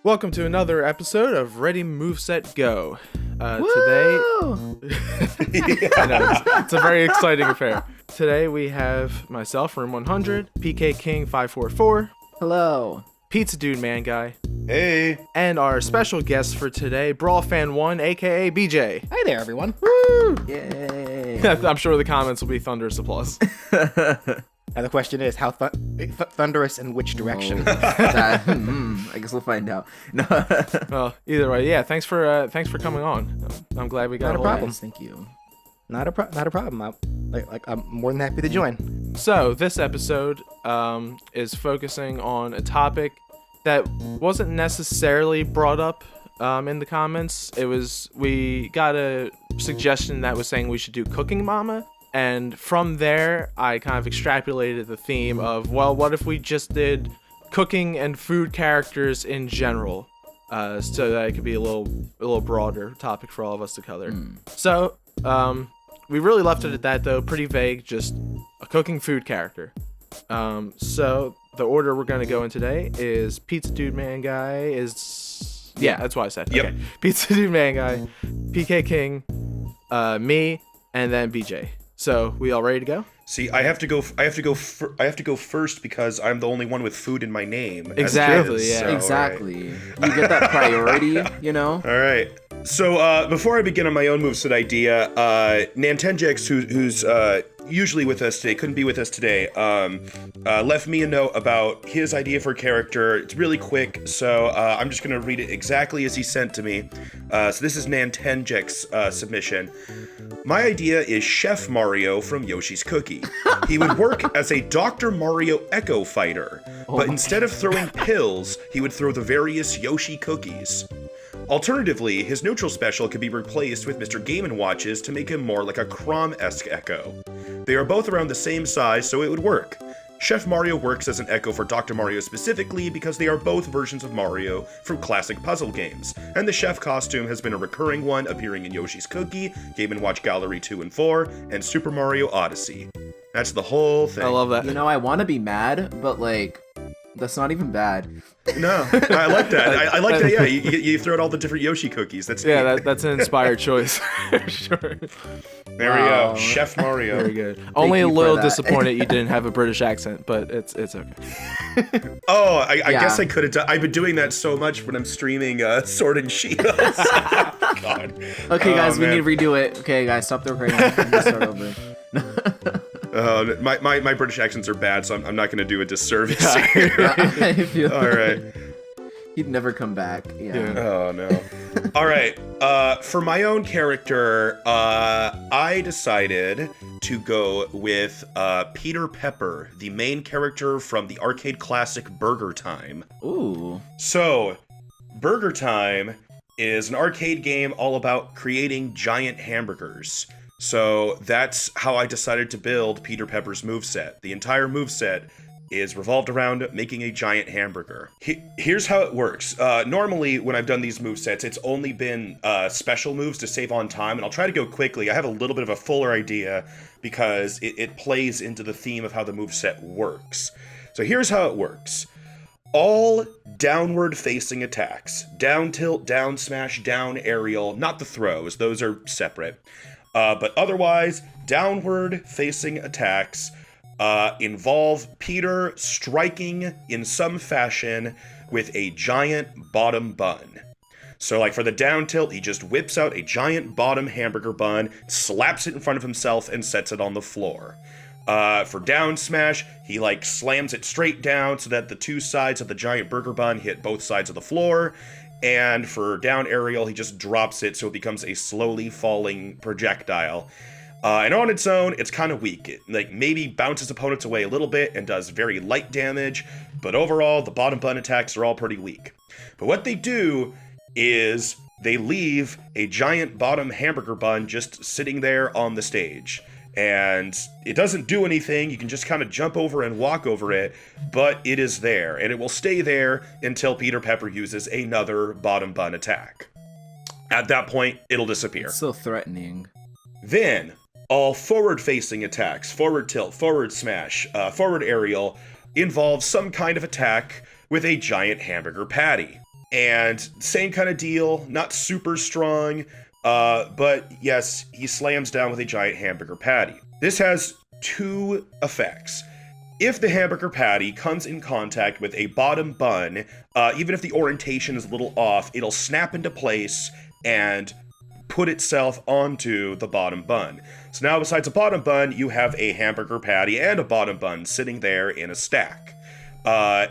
Welcome to another episode of Ready Moveset Go. Today, I know, it's a very exciting affair. Today we have myself, Room 100, PK King 544. Hello. PizzaDudeManGuy. Hey. And our special guest for today, BrawlFan1, aka BJ. Hi there, everyone. Woo! Yay. I'm sure the comments will be thunderous applause. Now the question is, how thunderous in which direction? I guess we'll find out. No. Well, either way, yeah. Thanks for coming on. I'm glad we got Not a hold of problem. you. Thank you. Not a problem. I'm more than happy to join. So this episode is focusing on a topic that wasn't necessarily brought up in the comments. We got a suggestion that was saying we should do Cooking Mama. And from there, I kind of extrapolated the theme of, well, what if we just did cooking and food characters in general, so that it could be a little broader topic for all of us to cover. So, we really left it at that, though, pretty vague, just a cooking food character. So the order we're going to go in today is PizzaDudeManGuy is... Yeah, that's what I said. Yep. Okay. PizzaDudeManGuy, PK King, me, and then BJ. So, we all ready to go? See, I have to go first because I'm the only one with food in my name. Exactly, yeah. Exactly. You get that priority, you know? All right. So, before I begin on my own moveset idea, Nanten, who's usually with us today, couldn't be with us today, left me a note about his idea for a character. It's really quick, so I'm just going to read it exactly as he sent to me. So this is Nantenjek's submission. My idea is Chef Mario from Yoshi's Cookie. He would work as a Dr. Mario Echo fighter, but instead of throwing pills, he would throw the various Yoshi cookies. Alternatively, his neutral special could be replaced with Mr. Game & Watches to make him more like a Crom-esque Echo. They are both around the same size, so it would work. Chef Mario works as an Echo for Dr. Mario specifically because they are both versions of Mario from classic puzzle games, and the Chef costume has been a recurring one appearing in Yoshi's Cookie, Game & Watch Gallery 2 and 4, and Super Mario Odyssey. That's the whole thing. I love that. You know, I want to be mad, but, that's not even bad. No, I like that. I like that, yeah. You throw out all the different Yoshi cookies. That's neat. That's an inspired choice. Sure. There we go. Chef Mario. Very good. Only a you for little that. disappointed you didn't have a British accent, but it's okay. Oh, I Yeah. guess I could have done. I've been doing that so much when I'm streaming Sword and Shield. God. Okay, guys, we man. need to redo it. Okay, guys, stop the recording. I'm gonna start over. My British accents are bad, so I'm not going to do a disservice here. I feel All right. He'd never come back. Yeah. Oh, no. All right. For my own character, I decided to go with Peter Pepper, the main character from the arcade classic Burger Time. Ooh. So, Burger Time is an arcade game all about creating giant hamburgers. So that's how I decided to build Peter Pepper's moveset. The entire moveset is revolved around making a giant hamburger. Here's how it works. Normally, when I've done these movesets, it's only been special moves to save on time, and I'll try to go quickly. I have a little bit of a fuller idea because it plays into the theme of how the moveset works. So here's how it works. All downward-facing attacks, down tilt, down smash, down aerial, not the throws, those are separate. But otherwise, downward-facing attacks involve Peter striking in some fashion with a giant bottom bun. So, like for the down tilt, he just whips out a giant bottom hamburger bun, slaps it in front of himself, and sets it on the floor. For down smash, he slams it straight down so that the two sides of the giant burger bun hit both sides of the floor. And for down aerial, he just drops it so it becomes a slowly falling projectile. And on its own, it's kind of weak. It maybe bounces opponents away a little bit and does very light damage, but overall, the bottom bun attacks are all pretty weak. But what they do is they leave a giant bottom hamburger bun just sitting there on the stage. And it doesn't do anything, you can just kind of jump over and walk over it, but it is there, and it will stay there until Peter Pepper uses another bottom bun attack. At that point, it'll disappear. It's so threatening. Then, all forward-facing attacks, forward tilt, forward smash, forward aerial, involve some kind of attack with a giant hamburger patty. And same kind of deal, not super strong, but yes, he slams down with a giant hamburger patty. This has two effects. If the hamburger patty comes in contact with a bottom bun, even if the orientation is a little off, it'll snap into place and put itself onto the bottom bun. So now besides a bottom bun, you have a hamburger patty and a bottom bun sitting there in a stack.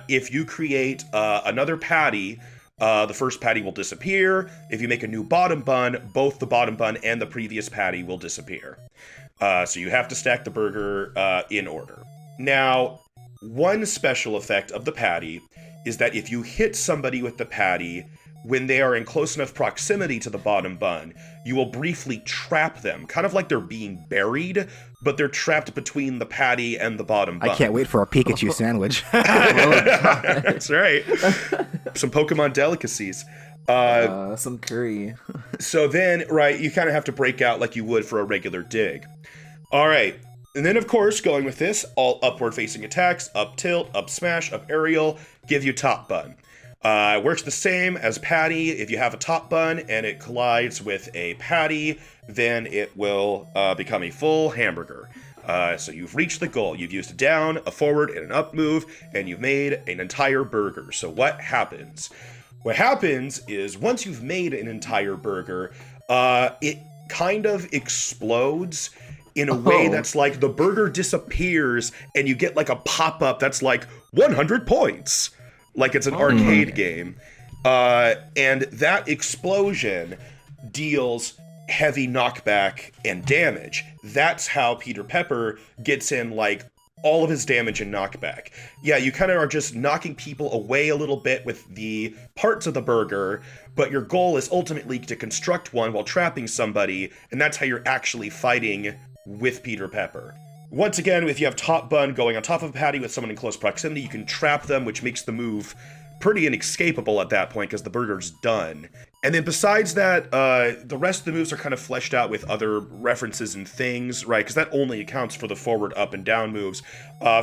If you create another patty, the first patty will disappear. If you make a new bottom bun, both the bottom bun and the previous patty will disappear. So you have to stack the burger in order. Now, one special effect of the patty is that if you hit somebody with the patty, when they are in close enough proximity to the bottom bun, you will briefly trap them, kind of like they're being buried, but they're trapped between the patty and the bottom bun. I can't wait for a Pikachu sandwich. That's right. Some Pokemon delicacies. Some curry. So then, right, you kind of have to break out like you would for a regular dig. All right. And then, of course, going with this, all upward-facing attacks, up tilt, up smash, up aerial, give you top bun. Works the same as patty. If you have a top bun and it collides with a patty, then it will become a full hamburger. So you've reached the goal. You've used a down, a forward, and an up move, and you've made an entire burger. So what happens? What happens is once you've made an entire burger, it kind of explodes in a way that's like the burger disappears and you get like a pop-up that's like 100 points. Like it's an arcade game. And that explosion deals heavy knockback and damage. That's how Peter Pepper gets in like all of his damage and knockback. Yeah, you kind of are just knocking people away a little bit with the parts of the burger, but your goal is ultimately to construct one while trapping somebody, and that's how you're actually fighting with Peter Pepper. Once again, if you have top bun going on top of a patty with someone in close proximity, you can trap them, which makes the move pretty inescapable at that point because the burger's done. And then besides that, the rest of the moves are kind of fleshed out with other references and things, right? Because that only accounts for the forward, up, and down moves.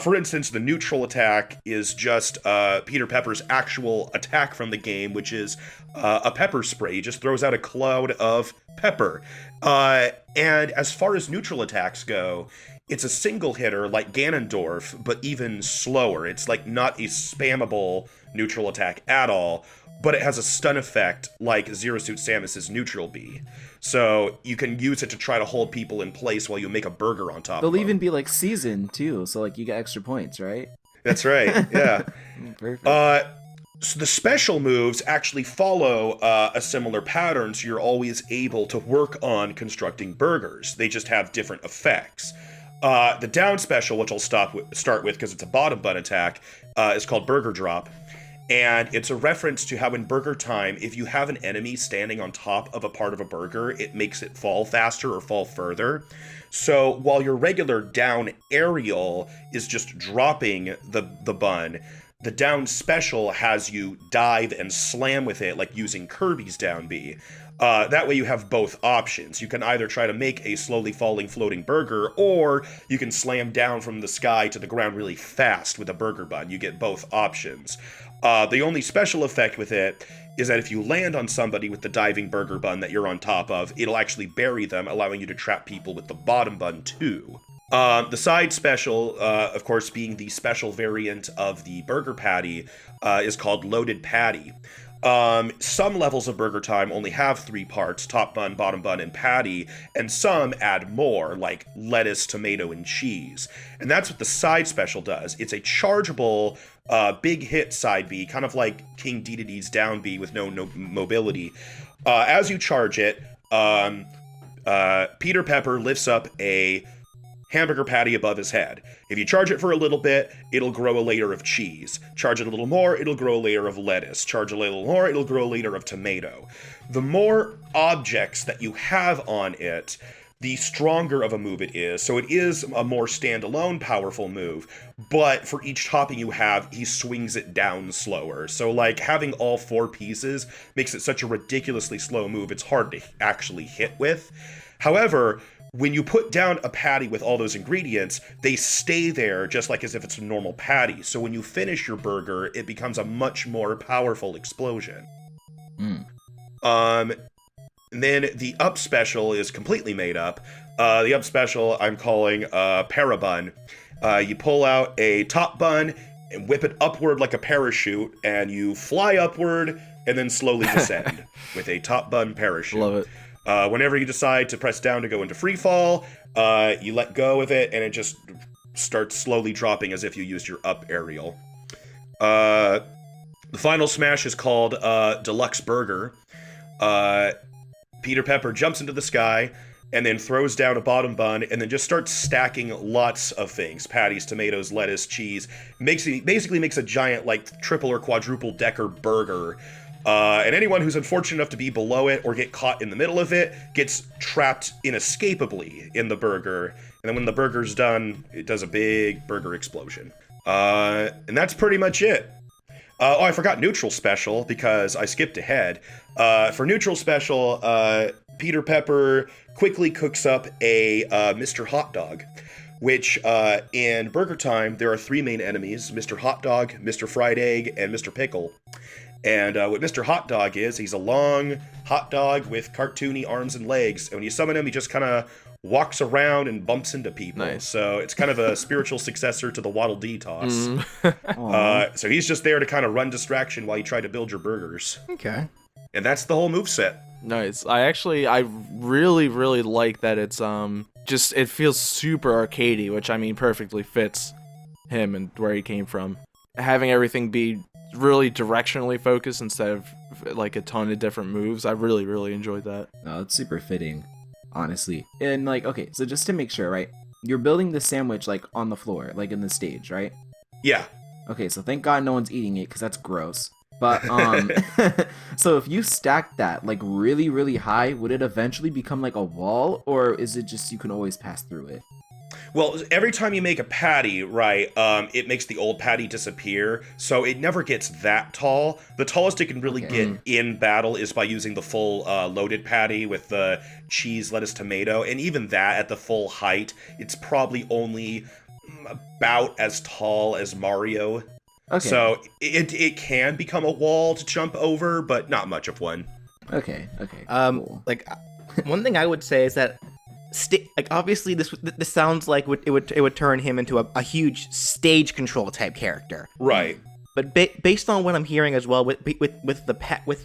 For instance, the neutral attack is just Peter Pepper's actual attack from the game, which is a pepper spray. He just throws out a cloud of pepper. And as far as neutral attacks go, it's a single hitter like Ganondorf, but even slower. It's like not a spammable neutral attack at all, but it has a stun effect like Zero Suit Samus's neutral B. So you can use it to try to hold people in place while you make a burger on top of them. They'll even be like seasoned too, so like you get extra points, right? That's right, yeah. Perfect. So the special moves actually follow a similar pattern, so you're always able to work on constructing burgers. They just have different effects. The down special, which I'll start with because it's a bottom bun attack, is called Burger Drop. And it's a reference to how in Burger Time, if you have an enemy standing on top of a part of a burger, it makes it fall faster or fall further. So while your regular down aerial is just dropping the bun, the down special has you dive and slam with it, like using Kirby's down B. That way you have both options. You can either try to make a slowly falling floating burger, or you can slam down from the sky to the ground really fast with a burger bun. You get both options. The only special effect with it is that if you land on somebody with the diving burger bun that you're on top of, it'll actually bury them, allowing you to trap people with the bottom bun too. The side special, of course, being the special variant of the burger patty, is called Loaded Patty. Some levels of Burger Time only have 3 parts, top bun, bottom bun, and patty, and some add more, like lettuce, tomato, and cheese. And that's what the side special does. It's a chargeable, big hit side B, kind of like King Dedede's down B with no mobility. As you charge it, Peter Pepper lifts up a hamburger patty above his head. If you charge it for a little bit, it'll grow a layer of cheese. Charge it a little more, it'll grow a layer of lettuce. Charge a little more, it'll grow a layer of tomato. The more objects that you have on it, the stronger of a move it is. So it is a more standalone powerful move, but for each topping you have, he swings it down slower. So like having all 4 pieces makes it such a ridiculously slow move, it's hard to actually hit with. However, when you put down a patty with all those ingredients, they stay there just like as if it's a normal patty. So when you finish your burger, it becomes a much more powerful explosion. And then the up special is completely made up. The up special I'm calling Parabun. You pull out a top bun and whip it upward like a parachute, and you fly upward and then slowly descend with a top bun parachute. Love it. Whenever you decide to press down to go into free fall, you let go of it, and it just starts slowly dropping as if you used your up aerial. The final smash is called Deluxe Burger. Peter Pepper jumps into the sky and then throws down a bottom bun and then just starts stacking lots of things. Patties, tomatoes, lettuce, cheese. Basically makes a giant, like, triple or quadruple decker burger. And anyone who's unfortunate enough to be below it or get caught in the middle of it gets trapped inescapably in the burger. And then when the burger's done, it does a big burger explosion. And that's pretty much it. I forgot Neutral Special because I skipped ahead. For Neutral Special, Peter Pepper quickly cooks up a Mr. Hot Dog, which in Burger Time, there are 3 main enemies, Mr. Hot Dog, Mr. Fried Egg, and Mr. Pickle. And what Mr. Hot Dog is, he's a long hot dog with cartoony arms and legs. And when you summon him, he just kind of walks around and bumps into people. Nice. So it's kind of a spiritual successor to the Waddle Dee toss. So he's just there to kind of run distraction while you try to build your burgers. Okay. And that's the whole moveset. Nice. I really, really like that it's just, it feels super arcadey, which I mean perfectly fits him and where he came from. Having everything be really directionally focused instead of like a ton of different moves, I really, really enjoyed that. No, it's super fitting, honestly. And like, okay, so just to make sure, right? You're building the sandwich like on the floor, like in the stage, right? Yeah. Okay, so thank God no one's eating it because that's gross. But so if you stack that like really, really high, would it eventually become like a wall, or is it just you can always pass through it? Well, every time you make a patty, right, it makes the old patty disappear, so it never gets that tall. The tallest it can really get in battle is by using the full loaded patty with the cheese, lettuce, tomato, and even that at the full height, it's probably only about as tall as Mario. Okay. So it can become a wall to jump over, but not much of one. Okay. Cool. Like, one thing I would say is that, like, obviously this sounds like it would turn him into a huge stage control type character. Right. But based on what I'm hearing as well with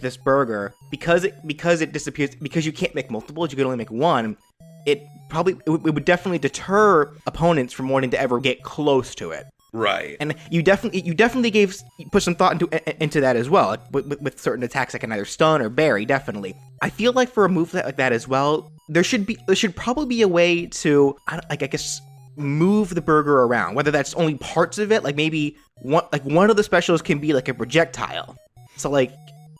this burger, because it disappears, because you can't make multiples, you can only make one. It would definitely deter opponents from wanting to ever get close to it. Right. And you definitely put some thought into that as well, like with certain attacks that can either stun or bury. Definitely, I feel like for a move like that as well, there should probably be a way to, I guess, move the burger around. Whether that's only parts of it, like maybe one of the specials can be like a projectile. So like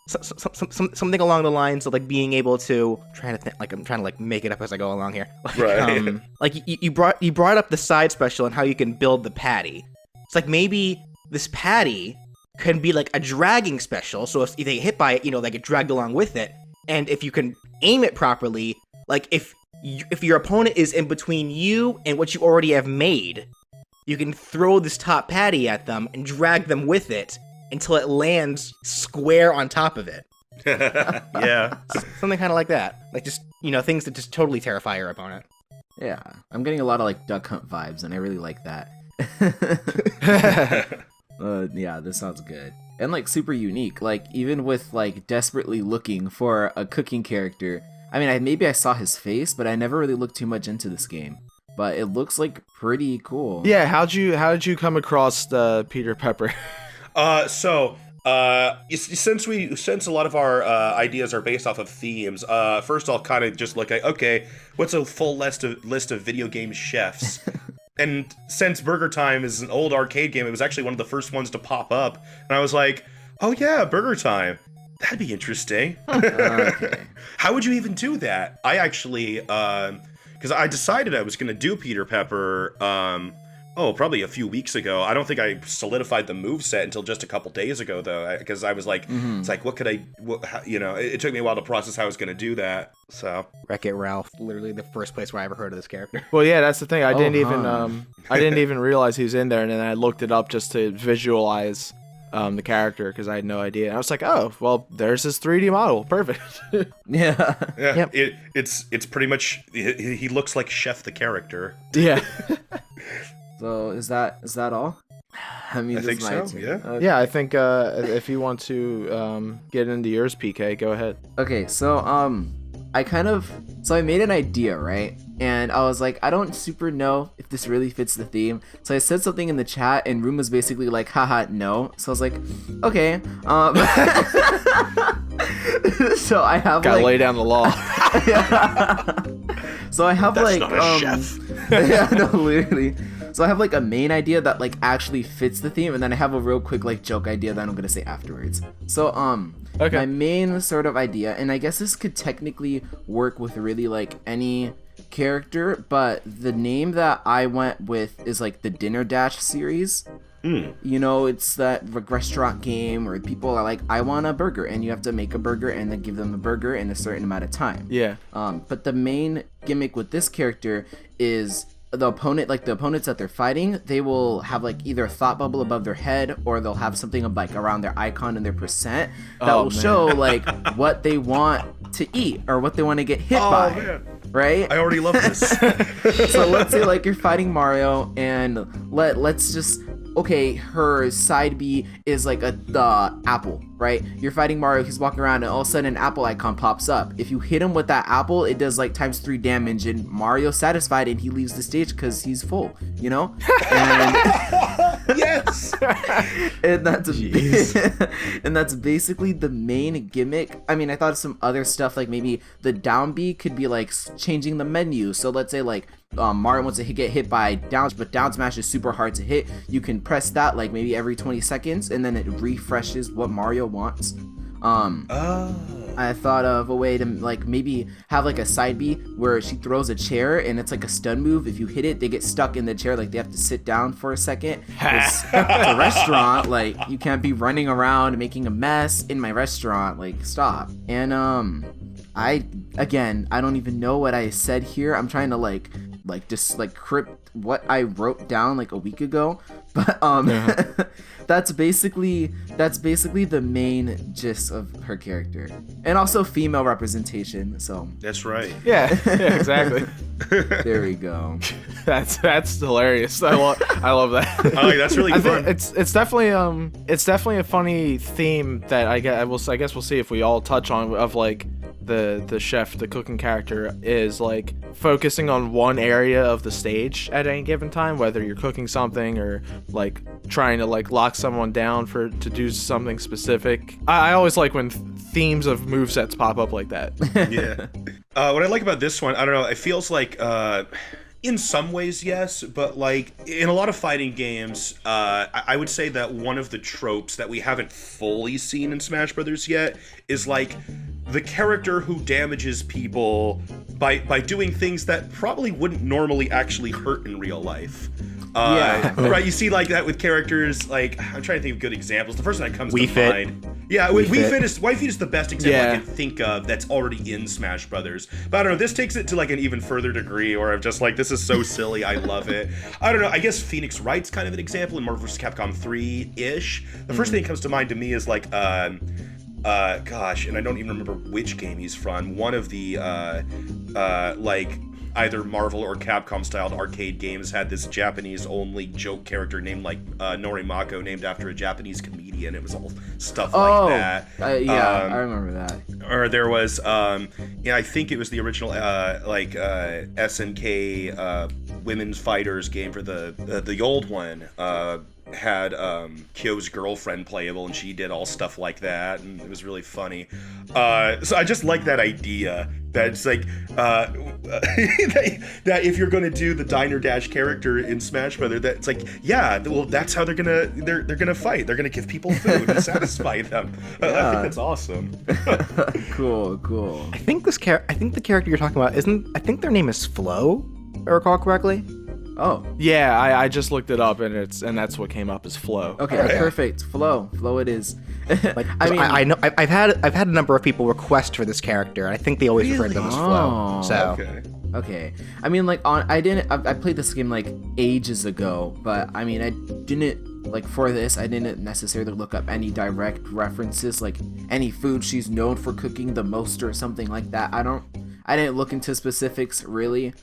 something along the lines of like being able to, I'm trying to like make it up as I go along here. Right. Like you brought up the side special and how you can build the patty. It's like maybe this patty can be like a dragging special, so if they hit by it, they get dragged along with it. And if you can aim it properly, like if your opponent is in between you and what you already have made, you can throw this top patty at them and drag them with it until it lands square on top of it. Yeah. Something kind of like that. Like just, things that just totally terrify your opponent. Yeah, I'm getting a lot of like Duck Hunt vibes, and I really like that. Yeah, this sounds good. And like super unique, like even with like desperately looking for a cooking character. I mean, maybe I saw his face, but I never really looked too much into this game. But it looks like pretty cool. Yeah, how did you come across the Peter Pepper? Since a lot of our ideas are based off of themes, first I'll kind of just look at, okay, what's a full list of video game chefs? And since Burger Time is an old arcade game, it was actually one of the first ones to pop up. And I was like, oh yeah, Burger Time. That'd be interesting. Okay. How would you even do that? I actually, because I decided I was going to do Peter Pepper, probably a few weeks ago. I don't think I solidified the moveset until just a couple days ago, though, because I was like, it's like, it took me a while to process how I was going to do that, so. Wreck-It Ralph, literally the first place where I ever heard of this character. Well, yeah, that's the thing. I didn't even realize he was in there, and then I looked it up just to visualize the character because I had no idea. And I was like, oh, well, there's his 3D model. Perfect. Yeah. Yeah, Yep. it's pretty much he looks like Chef the character. Yeah. So is that all? I mean, I this think is my so, turn. yeah. Yeah, I think if you want to get into yours, PK, go ahead. Okay, so I made an idea, right? And I was like, I don't super know if this really fits the theme. So I said something in the chat, and Room was basically like, haha, no. So I was like, okay. So I have Gotta like, lay down the law. so I have That's like, not a chef. yeah, no, literally. So I have like a main idea that like actually fits the theme, and then I have a real quick like joke idea that I'm gonna say afterwards. So Okay. my main sort of idea, and I guess this could technically work with really like any character, but the name that I went with is like the Dinner Dash series. You know, it's that restaurant game where people are like, I want a burger, and you have to make a burger and then give them a burger in a certain amount of time. Yeah. But the main gimmick with this character is the opponents that they're fighting, they will have like either a thought bubble above their head, or they'll have something like around their icon and their percent that Oh, will man. show like what they want to eat or what they want to get hit by. Man. Right? I already love this. So let's say like you're fighting Mario, and let's just, okay, her side B is like the apple, right? You're fighting Mario, he's walking around, and all of a sudden an apple icon pops up. If you hit him with that apple, it does like ×3 damage, and Mario's satisfied and he leaves the stage because he's full, you know? And Yes. and that's basically the main gimmick. I mean, I thought of some other stuff, like maybe the down B could be like changing the menu. So let's say like Mario wants to get hit by down, but down smash is super hard to hit. You can press that like maybe every 20 seconds, and then it refreshes what Mario wants. I thought of a way to like maybe have like a side B where she throws a chair and it's like a stun move. If you hit it, they get stuck in the chair, like they have to sit down for a second. It's a restaurant, like you can't be running around and making a mess in my restaurant, like stop. And I don't even know what I said here. I'm trying to like just like crypt what I wrote down like a week ago, but that's basically the main gist of her character, and also female representation. So That's right. Yeah, exactly. there we go. That's hilarious. I love that. Oh, that's really I fun. think it's definitely a funny theme that I guess we'll see if we all touch on, of like the chef, the cooking character is like focusing on one area of the stage at any given time, whether you're cooking something or like trying to like lock someone down to do something specific. I always like when themes of movesets pop up like that. Yeah. What I like about this one, I don't know, it feels like in some ways, yes, but like in a lot of fighting games, I would say that one of the tropes that we haven't fully seen in Smash Brothers yet is like the character who damages people by doing things that probably wouldn't normally actually hurt in real life. Yeah. Right, you see like that with characters, like, I'm trying to think of good examples. The first one that comes Wii to Fit. mind. Yeah, Wii Fit is the best example Yeah. I can think of that's already in Smash Brothers. But I don't know, this takes it to like an even further degree, or I'm just like, this is so silly, I love it. I don't know, I guess Phoenix Wright's kind of an example in Marvel vs. Capcom 3-ish. The first thing that comes to mind to me is like, gosh, and I don't even remember which game he's from. One of the, like, either Marvel or Capcom styled arcade games had this Japanese only joke character named like Norimako, named after a Japanese comedian. It was all stuff like that. I remember that. Or there was I think it was the original SNK women's fighters game for the old one. Had Kyo's girlfriend playable, and she did all stuff like that, and it was really funny. So I just like that idea that it's like that if you're gonna do the Diner Dash character in Smash Brothers, that it's like, yeah, well, that's how they're gonna fight. They're gonna give people food and satisfy them. I think that's awesome. Cool. I think the character you're talking about I think their name is Flo, if I recall correctly. Oh, Yeah, I just looked it up, and that's what came up as Flow. okay, Alright. perfect. Flow it is. Like, I mean, I know I've had a number of people request for this character, and I think they always refer to them as Flo. Oh, So Okay. I mean, like I played this game like ages ago, but I mean, I didn't like for this, I didn't necessarily look up any direct references, like any food she's known for cooking the most or something like that. I didn't look into specifics really.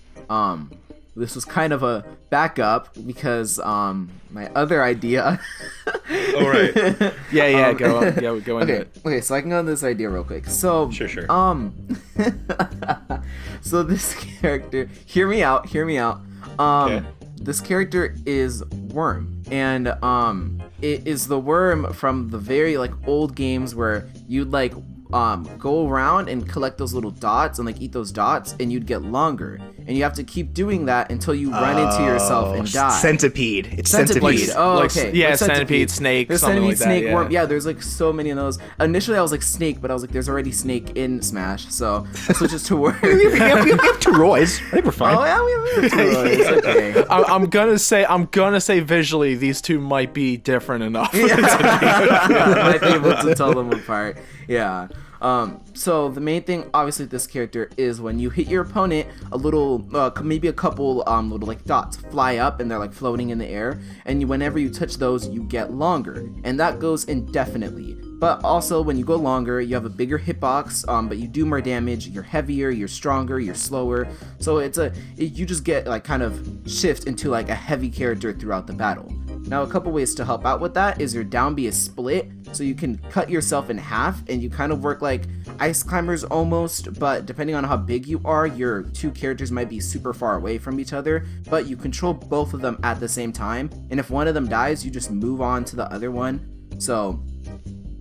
This was kind of a backup because my other idea. All right. Yeah, go into Okay, it. okay, so I can go on this idea real quick. So Sure. so this character, hear me out. Okay. This character is Worm, and it is the worm from the very like old games where you'd like go around and collect those little dots and like eat those dots, and you'd get longer, and you have to keep doing that until you run into yourself and die. Centipede. It's centipede. Oh, Like, okay. yeah, Like centipede, snake, There's something centipede, like snake, that, worm. Yeah, there's like so many of those. Initially, I was like snake, but I was like, there's already snake in Smash, so I switched to worm. we have two Roys. I think we're fine. Oh yeah, we have two Roys. Okay. I'm gonna say visually these two might be different enough. I might be able to tell them apart. Yeah. So the main thing, obviously, with this character is when you hit your opponent, a little, maybe a couple, little like dots fly up and they're like floating in the air. And whenever you touch those, you get longer, and that goes indefinitely. But also, when you go longer, you have a bigger hitbox, but you do more damage. You're heavier, you're stronger, you're slower. So you just get like kind of shift into like a heavy character throughout the battle. Now, a couple ways to help out with that is your down B is split, so you can cut yourself in half, and you kind of work like ice climbers almost, but depending on how big you are, your two characters might be super far away from each other, but you control both of them at the same time, and if one of them dies, you just move on to the other one. So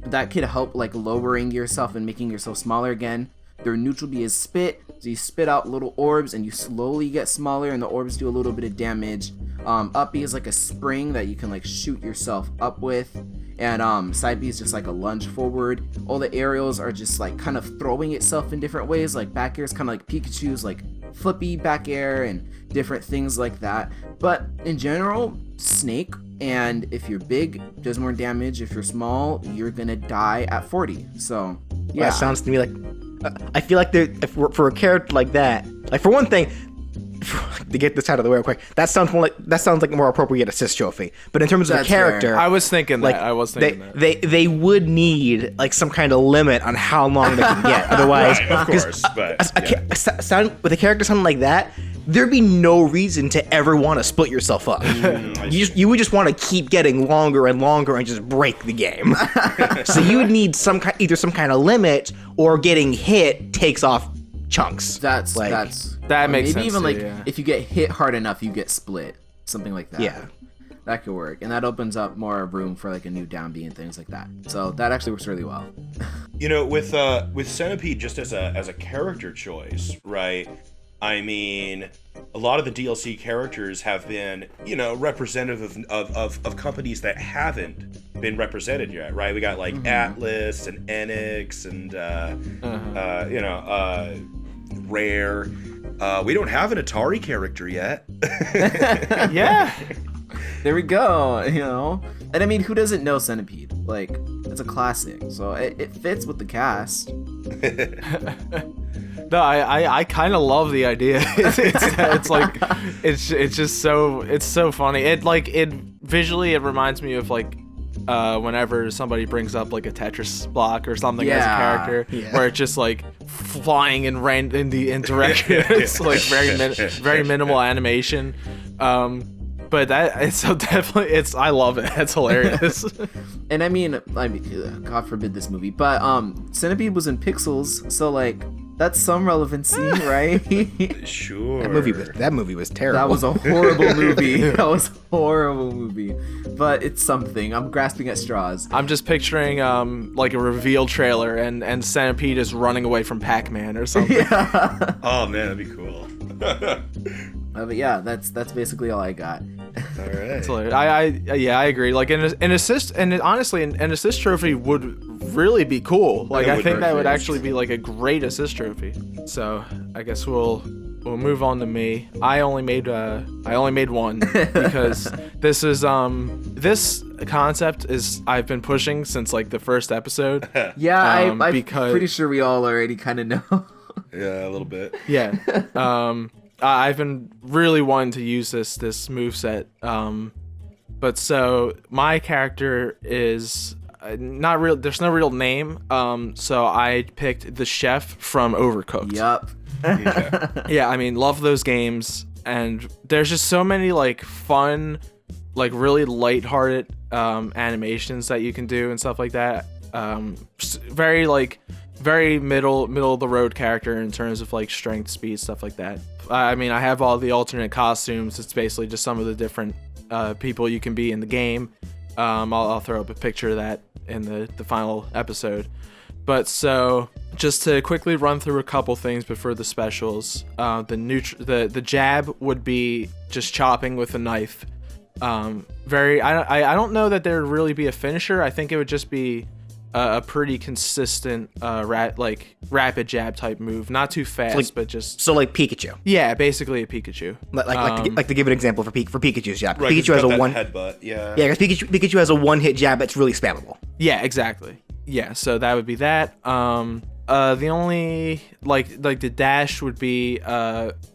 that could help like lowering yourself and making yourself smaller again. Their neutral B is spit, so you spit out little orbs and you slowly get smaller, and the orbs do a little bit of damage. Up B is like a spring that you can like shoot yourself up with, and side B is just like a lunge forward. All the aerials are just like kind of throwing itself in different ways, like back air is kind of like Pikachu's like flippy back air and different things like that. But in general, snake, and if you're big, does more damage. If you're small, you're gonna die at 40. So yeah, That sounds to me like I feel like for a character like that, like for one thing, to get this out of the way real quick, that sounds like a more appropriate assist trophy. But in terms of That's a character, fair. I was thinking like that. they would need like some kind of limit on how long they can get. Otherwise, Right, of course, with a character something like that, there'd be no reason to ever want to split yourself up. You would just want to keep getting longer and longer and just break the game. So you would need either some kind of limit, or getting hit takes off chunks. that makes sense maybe even too, like yeah. if you get hit hard enough, you get split, something like that. Yeah. That could work, and that opens up more room for like a new down B and things like that. So that actually works really well. You know, with Centipede just as a character choice, right? I mean, a lot of the DLC characters have been, you know, representative of companies that haven't been represented yet, right? We got like Atlas and Enix and Rare. We don't have an Atari character yet. Yeah. There we go, you know. And I mean, who doesn't know Centipede? Like, it's a classic, so it fits with the cast. No, I kind of love the idea. It's like it's just so funny. It visually it reminds me of like whenever somebody brings up like a Tetris block or something as a character, where it's just like flying in the direction. It's like very minimal animation. But it's so definitely I love it. It's hilarious. And I mean, God forbid this movie, but Centipede was in Pixels, so like that's some relevancy, right? Sure. That movie was terrible. That was a horrible movie. That was a horrible movie. But it's something. I'm grasping at straws. I'm just picturing like a reveal trailer and Centipede is running away from Pac-Man or something. Yeah. Oh man, that'd be cool. But yeah, that's basically all I got. All right. It's hilarious. I agree. Like an assist, and honestly, an assist trophy would really be cool. Like I think that would actually be like a great assist trophy. So I guess we'll move on to me. I only made one because this concept is I've been pushing since like the first episode. Yeah, I'm pretty sure we all already kind of know. Yeah, a little bit. Yeah. I've been really wanting to use this moveset But so my character is not real. There's no real name. So I picked the chef from Overcooked. Yup. Yeah, I mean, love those games, and there's just so many like fun, like really lighthearted animations that you can do and stuff like that. Very middle of the road character in terms of like strength, speed, stuff like that. I mean, I have all the alternate costumes. It's basically just some of the different people you can be in the game. I'll throw up a picture of that in the final episode. But so just to quickly run through a couple things before the specials, the jab would be just chopping with a knife. I don't know that there would really be a finisher. I think it would just be a pretty consistent rapid jab type move, not too fast, but just so like Pikachu. Yeah, basically a Pikachu. Like to give an example for Pikachu's jab. Right, Pikachu has a one headbutt. Yeah. Yeah, because Pikachu has a one-hit jab that's really spammable. Yeah, exactly. Yeah, so that would be that. The only like the dash would be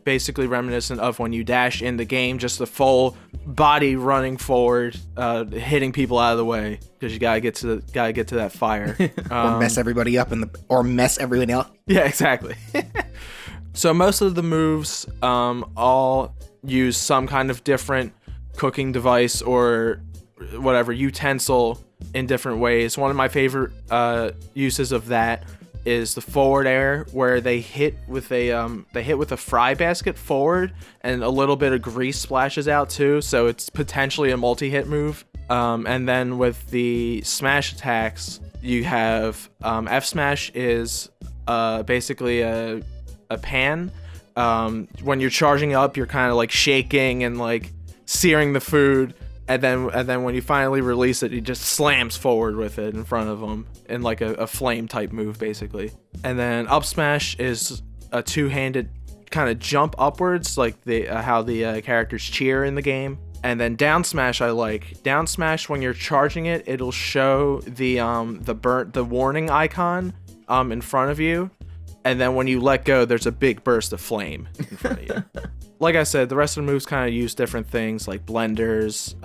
basically reminiscent of when you dash in the game, just the full body running forward, hitting people out of the way because you gotta get to that fire. Or mess everybody up or mess everyone else. Yeah, exactly. So most of the moves all use some kind of different cooking device or whatever utensil in different ways. One of my favorite uses of that is the forward air, where they hit with a fry basket forward and a little bit of grease splashes out too, so it's potentially a multi-hit move. And then with the smash attacks, you have F smash is basically a pan. When you're charging up, you're kind of like shaking and like searing the food. And then when you finally release it, he just slams forward with it in front of him in like a flame type move, basically. And then up smash is a two-handed kind of jump upwards, like how the characters cheer in the game. And then down smash, I like down smash. When you're charging it, it'll show the warning icon in front of you. And then when you let go, there's a big burst of flame in front of you. Like I said, the rest of the moves kind of use different things like blenders,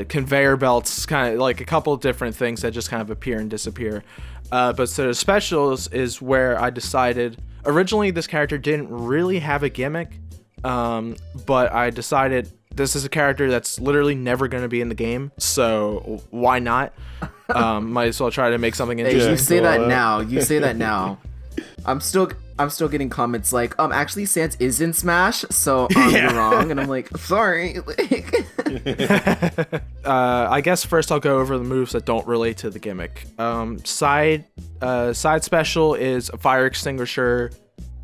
conveyor belts, kind of like a couple of different things that just kind of appear and disappear. But so the specials is where I decided, originally this character didn't really have a gimmick, but I decided this is a character that's literally never going to be in the game, so why not? Might as well try to make something interesting. Hey, you say that now. I'm still getting comments like, actually Sans is in Smash, so you're wrong, and I'm like, sorry. I guess first I'll go over the moves that don't relate to the gimmick. Side special is a fire extinguisher,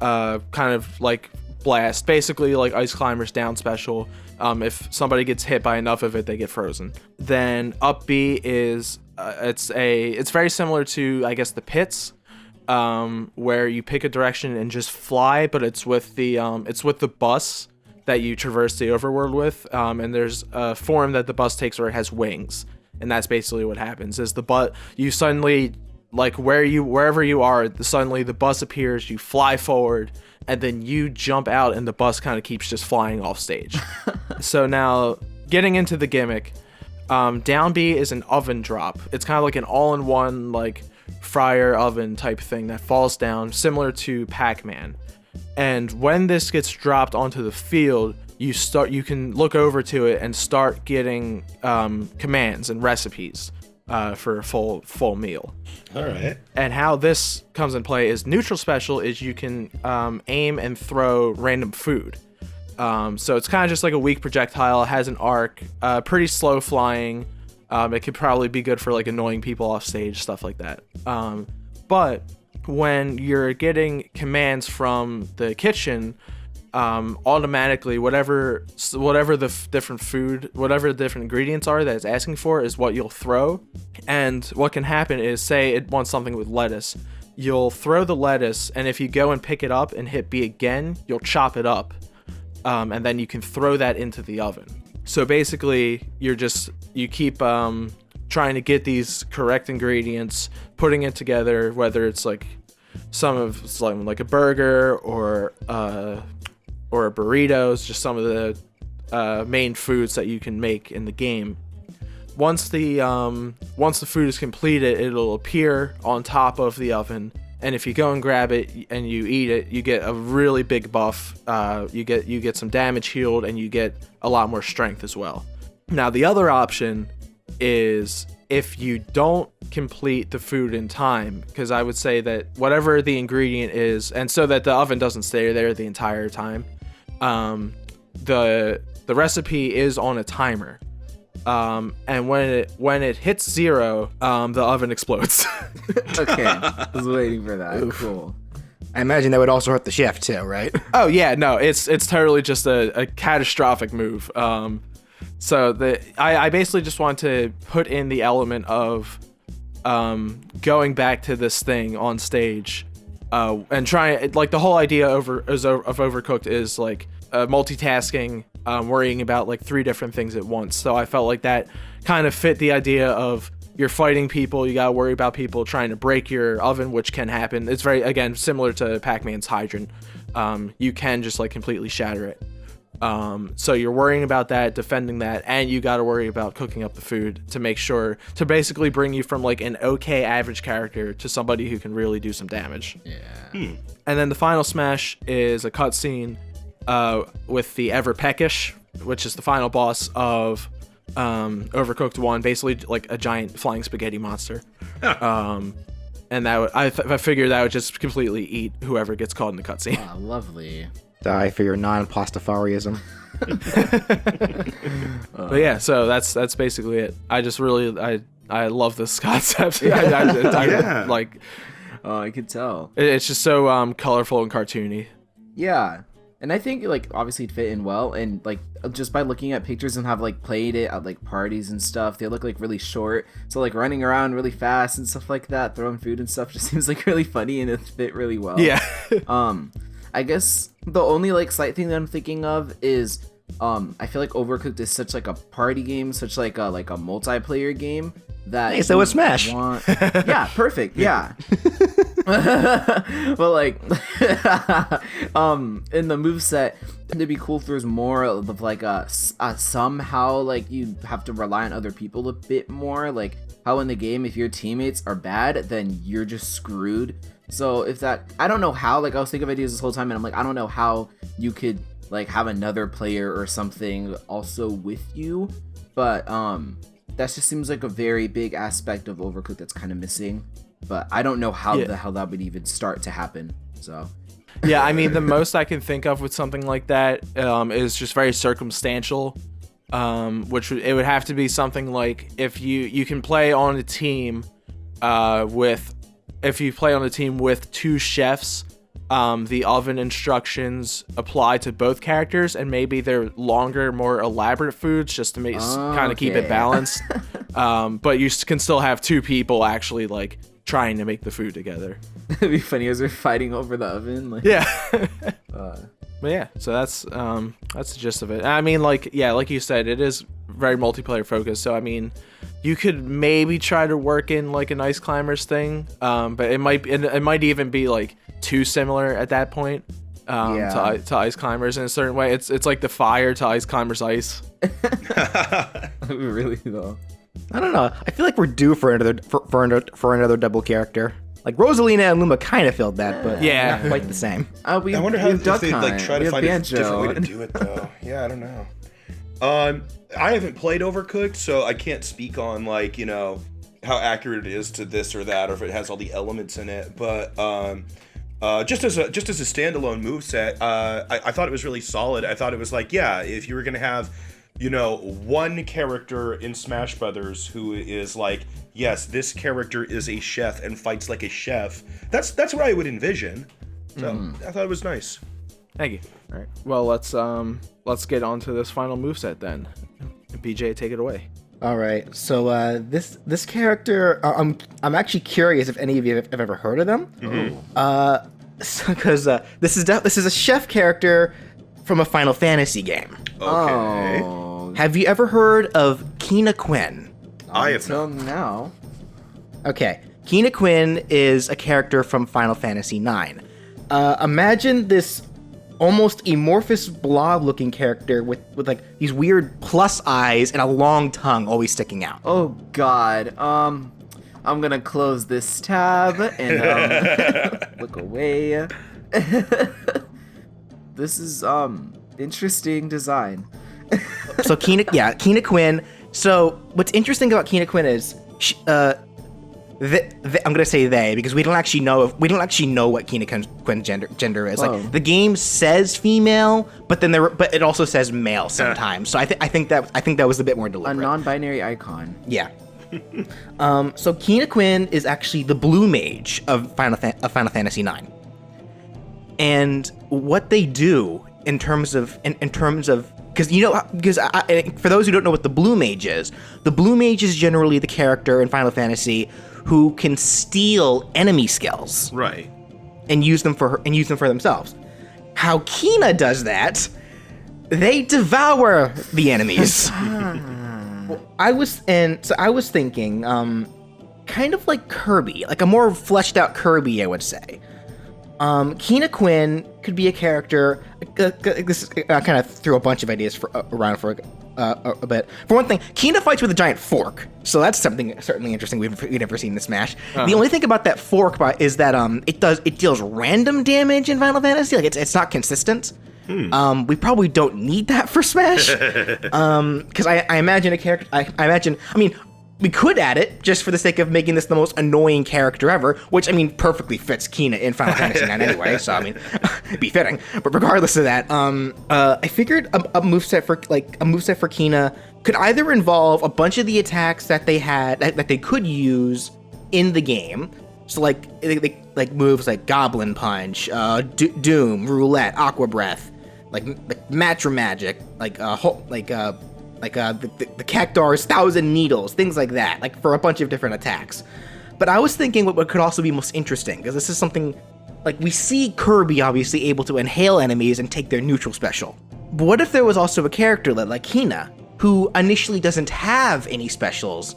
kind of like blast, basically like Ice Climber's down special. If somebody gets hit by enough of it, they get frozen. Then up B is it's very similar to, I guess, the pits. Where you pick a direction and just fly, but it's with the bus that you traverse the overworld with, and there's a form that the bus takes where it has wings, and that's basically what happens. Is you suddenly, like wherever you are, suddenly the bus appears, you fly forward, and then you jump out, and the bus kind of keeps just flying off stage. So now getting into the gimmick, down B is an oven drop. It's kind of like an all-in-one like fryer oven type thing that falls down, similar to Pac-Man. And when this gets dropped onto the field, you can look over to it and start getting commands and recipes for a full meal. All right. And how this comes in play is neutral special is you can aim and throw random food. So it's kind of just like a weak projectile. It has an arc, pretty slow flying. It could probably be good for like annoying people off stage, stuff like that. But when you're getting commands from the kitchen, automatically whatever the different ingredients are that it's asking for is what you'll throw. And what can happen is, say it wants something with lettuce, you'll throw the lettuce, and if you go and pick it up and hit B again, you'll chop it up, and then you can throw that into the oven. So basically, you keep trying to get these correct ingredients, putting it together, whether it's like like a burger or a burritos, just some of the main foods that you can make in the game. Once the food is completed, it'll appear on top of the oven, and if you go and grab it and you eat it, you get a really big buff. You get some damage healed, and you get a lot more strength as well. Now the other option is if you don't complete the food in time, because I would say that whatever the ingredient is, and so that the oven doesn't stay there the entire time, the recipe is on a timer. And when it hits 0, the oven explodes. Okay, I was waiting for that. Cool. I imagine that would also hurt the chef too, right? Oh yeah, no, it's totally just a catastrophic move. So I basically just want to put in the element of going back to this thing on stage, and trying, like, the whole idea of Overcooked is like multitasking, worrying about like 3 different things at once. So I felt like that kind of fit the idea of you're fighting people, you gotta worry about people trying to break your oven, which can happen. It's very, again, similar to Pac-Man's hydrant. You can just like completely shatter it. So you're worrying about that, defending that, and you got to worry about cooking up the food to make sure to basically bring you from like an okay average character to somebody who can really do some damage. Yeah. And then the final smash is a cutscene with the Ever Peckish, which is the final boss of Overcooked 1, basically like a giant flying spaghetti monster. And that I figured that would just completely eat whoever gets caught in the cutscene. Ah, lovely. Die for your non-pastafarianism. But yeah, so that's basically it. I just really I love this concept. Yeah. Like, Oh, I could tell. it's just so colorful and cartoony. Yeah. And I think, like, obviously it fit in well, and like just by looking at pictures and have like played it at like parties and stuff, they look like really short. So like running around really fast and stuff like that, throwing food and stuff just seems like really funny, and it fit really well. Yeah. I guess the only like slight thing that I'm thinking of is I feel like Overcooked is such like a party game, such like a multiplayer game that Hey, so is Smash. Yeah, perfect. Yeah. But like in the moveset, it'd be cool if there's more of like somehow like you have to rely on other people a bit more, like how in the game if your teammates are bad then you're just screwed. So if that, I don't know how, like I was thinking of ideas this whole time and I'm like, I don't know how you could like have another player or something also with you, but that just seems like a very big aspect of Overcooked that's kind of missing. But I don't know how the hell that would even start to happen. So Yeah, I mean, the most I can think of with something like that is just very circumstantial, which it would have to be something like if you can play on a team with 2 chefs, the oven instructions apply to both characters, and maybe they're longer, more elaborate foods just to make kind of keep it balanced. But you can still have 2 people actually like trying to make the food together. it'd be funny as they're fighting over the oven. Like, Yeah. But yeah, so that's the gist of it. I mean, like you said, it is very multiplayer focused. So I mean, you could maybe try to work in like an ice climbers thing, but it might even be like too similar at that point to ice climbers in a certain way. It's like the fire to ice climbers ice. Really though. I don't know. I feel like we're due for another double character. Like Rosalina and Luma kind of filled that, but not quite the same. I wonder how if Duck they like try to find Banjo. a different way to do it though. Yeah, I don't know. I haven't played Overcooked, so I can't speak on like, you know, how accurate it is to this or that, or if it has all the elements in it. But just as a standalone moveset, I thought it was really solid. I thought it was like, yeah, if you were gonna have, you know, one character in Smash Brothers who is like, yes, this character is a chef and fights like a chef. That's what I would envision. So I thought it was nice. Thank you. All right. Well, let's get on to this final moveset then. BJ, take it away. All right. So this character, I'm actually curious if any of you have ever heard of them. Because this is a chef character from a Final Fantasy game. Okay. Oh, Have you ever heard of Quina Quinn? I have until now. Okay, Quina Quinn is a character from Final Fantasy IX. Imagine this almost amorphous blob-looking character with like these weird plus eyes and a long tongue always sticking out. Oh God. I'm gonna close this tab and look away. This is interesting design. So Quina Quinn. So what's interesting about Quina Quinn is, I'm gonna say they because we don't actually know what Quina Quinn's gender is. Whoa. Like the game says female, but it also says male sometimes. So I think that was a bit more A deliberate. non-binary icon. Yeah. So Quina Quinn is actually the blue mage of Final Fantasy IX, and what they do in terms of because for those who don't know what the blue mage is generally the character in Final Fantasy who can steal enemy skills, Right. and use them for themselves. How Quina does that, they devour the enemies. I was thinking, kind of like Kirby, like a more fleshed out Kirby, I would say. Quina Quinn could be a character. This I kind of threw a bunch of ideas around for a bit. For one thing, Quina fights with a giant fork, so that's something certainly interesting we've never seen in Smash. The only thing about that fork is that it deals random damage in Final Fantasy. Like it's not consistent. We probably don't need that for Smash, because I imagine a character. I mean, we could add it just for the sake of making this the most annoying character ever, which I mean perfectly fits Quina in Final Fantasy IX anyway. So I mean, it'd be fitting. But regardless of that, I figured a moveset for Quina could either involve a bunch of the attacks that they had that they could use in the game. So like moves like Goblin Punch, Doom, Roulette, Aqua Breath, like Matra Magic, the Cactar's Thousand Needles, things like that, like for a bunch of different attacks. But I was thinking what could also be most interesting, because this is something, like we see Kirby obviously able to inhale enemies and take their neutral special. But what if there was also a character like Quina, who initially doesn't have any specials,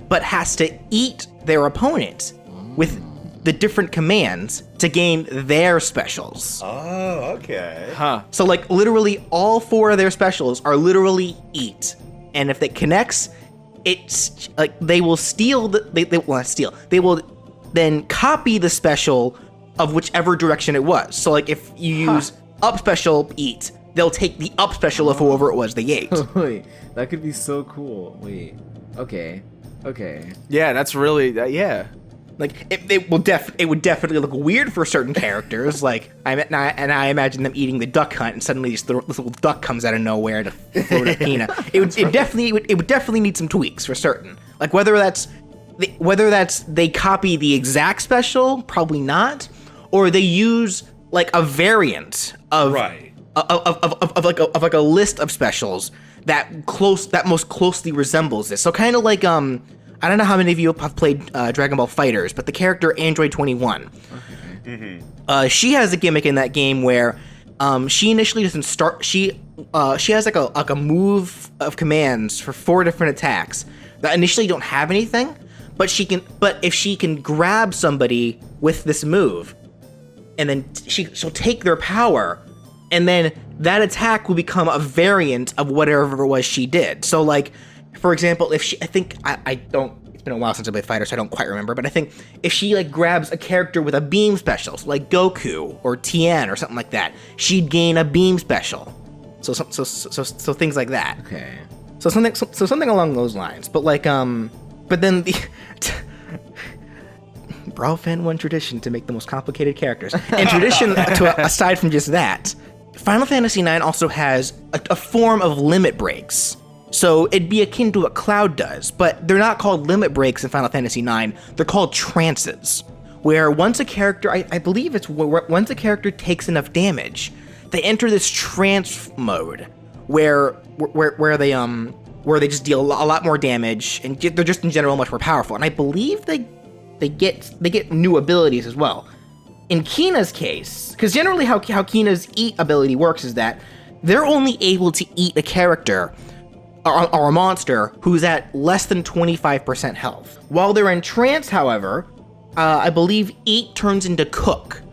but has to eat their opponent with the different commands to gain their specials. Oh, okay. Huh. So like literally all 4 of their specials are literally eat. And if it connects, it's like they will steal they will then copy the special of whichever direction it was. So like if you use up special eat, they'll take the up special of whoever it was they ate. Wait, that could be so cool. Wait. Okay. Yeah, that's really yeah. Like it would definitely look weird for certain characters. Like I imagine them eating the duck hunt, and suddenly this little duck comes out of nowhere to float at Quina. It would definitely need some tweaks for certain. Like whether that's they copy the exact special, probably not, or they use like a variant of Right. of like a list of specials that most closely resembles this. So kind of like I don't know how many of you have played Dragon Ball FighterZ, but the character Android 21. Okay. She has a gimmick in that game where she initially doesn't start. She has like a move of commands for 4 different attacks that initially don't have anything, but if she can grab somebody with this move, and then she'll take their power, and then that attack will become a variant of whatever it was she did. So like, for example, if she, I don't, it's been a while since I played Fighter, so I don't quite remember, but I think if she like grabs a character with a beam special, so like Goku or Tien or something like that, she'd gain a beam special. So things like that. Okay. So something along those lines. But like but then the BrawlFan1 tradition to make the most complicated characters. And tradition aside from just that, Final Fantasy IX also has a form of limit breaks. So it'd be akin to what Cloud does, but they're not called limit breaks in Final Fantasy IX. They're called trances, where once a character, I believe it's once a character takes enough damage, they enter this trance mode where they just deal a lot more damage, and they're just in general much more powerful. And I believe they get new abilities as well. In Quina's case, because generally how Quina's eat ability works is that they're only able to eat a character or a monster who's at less than 25% health. While they're in trance, however, I believe eat turns into cook.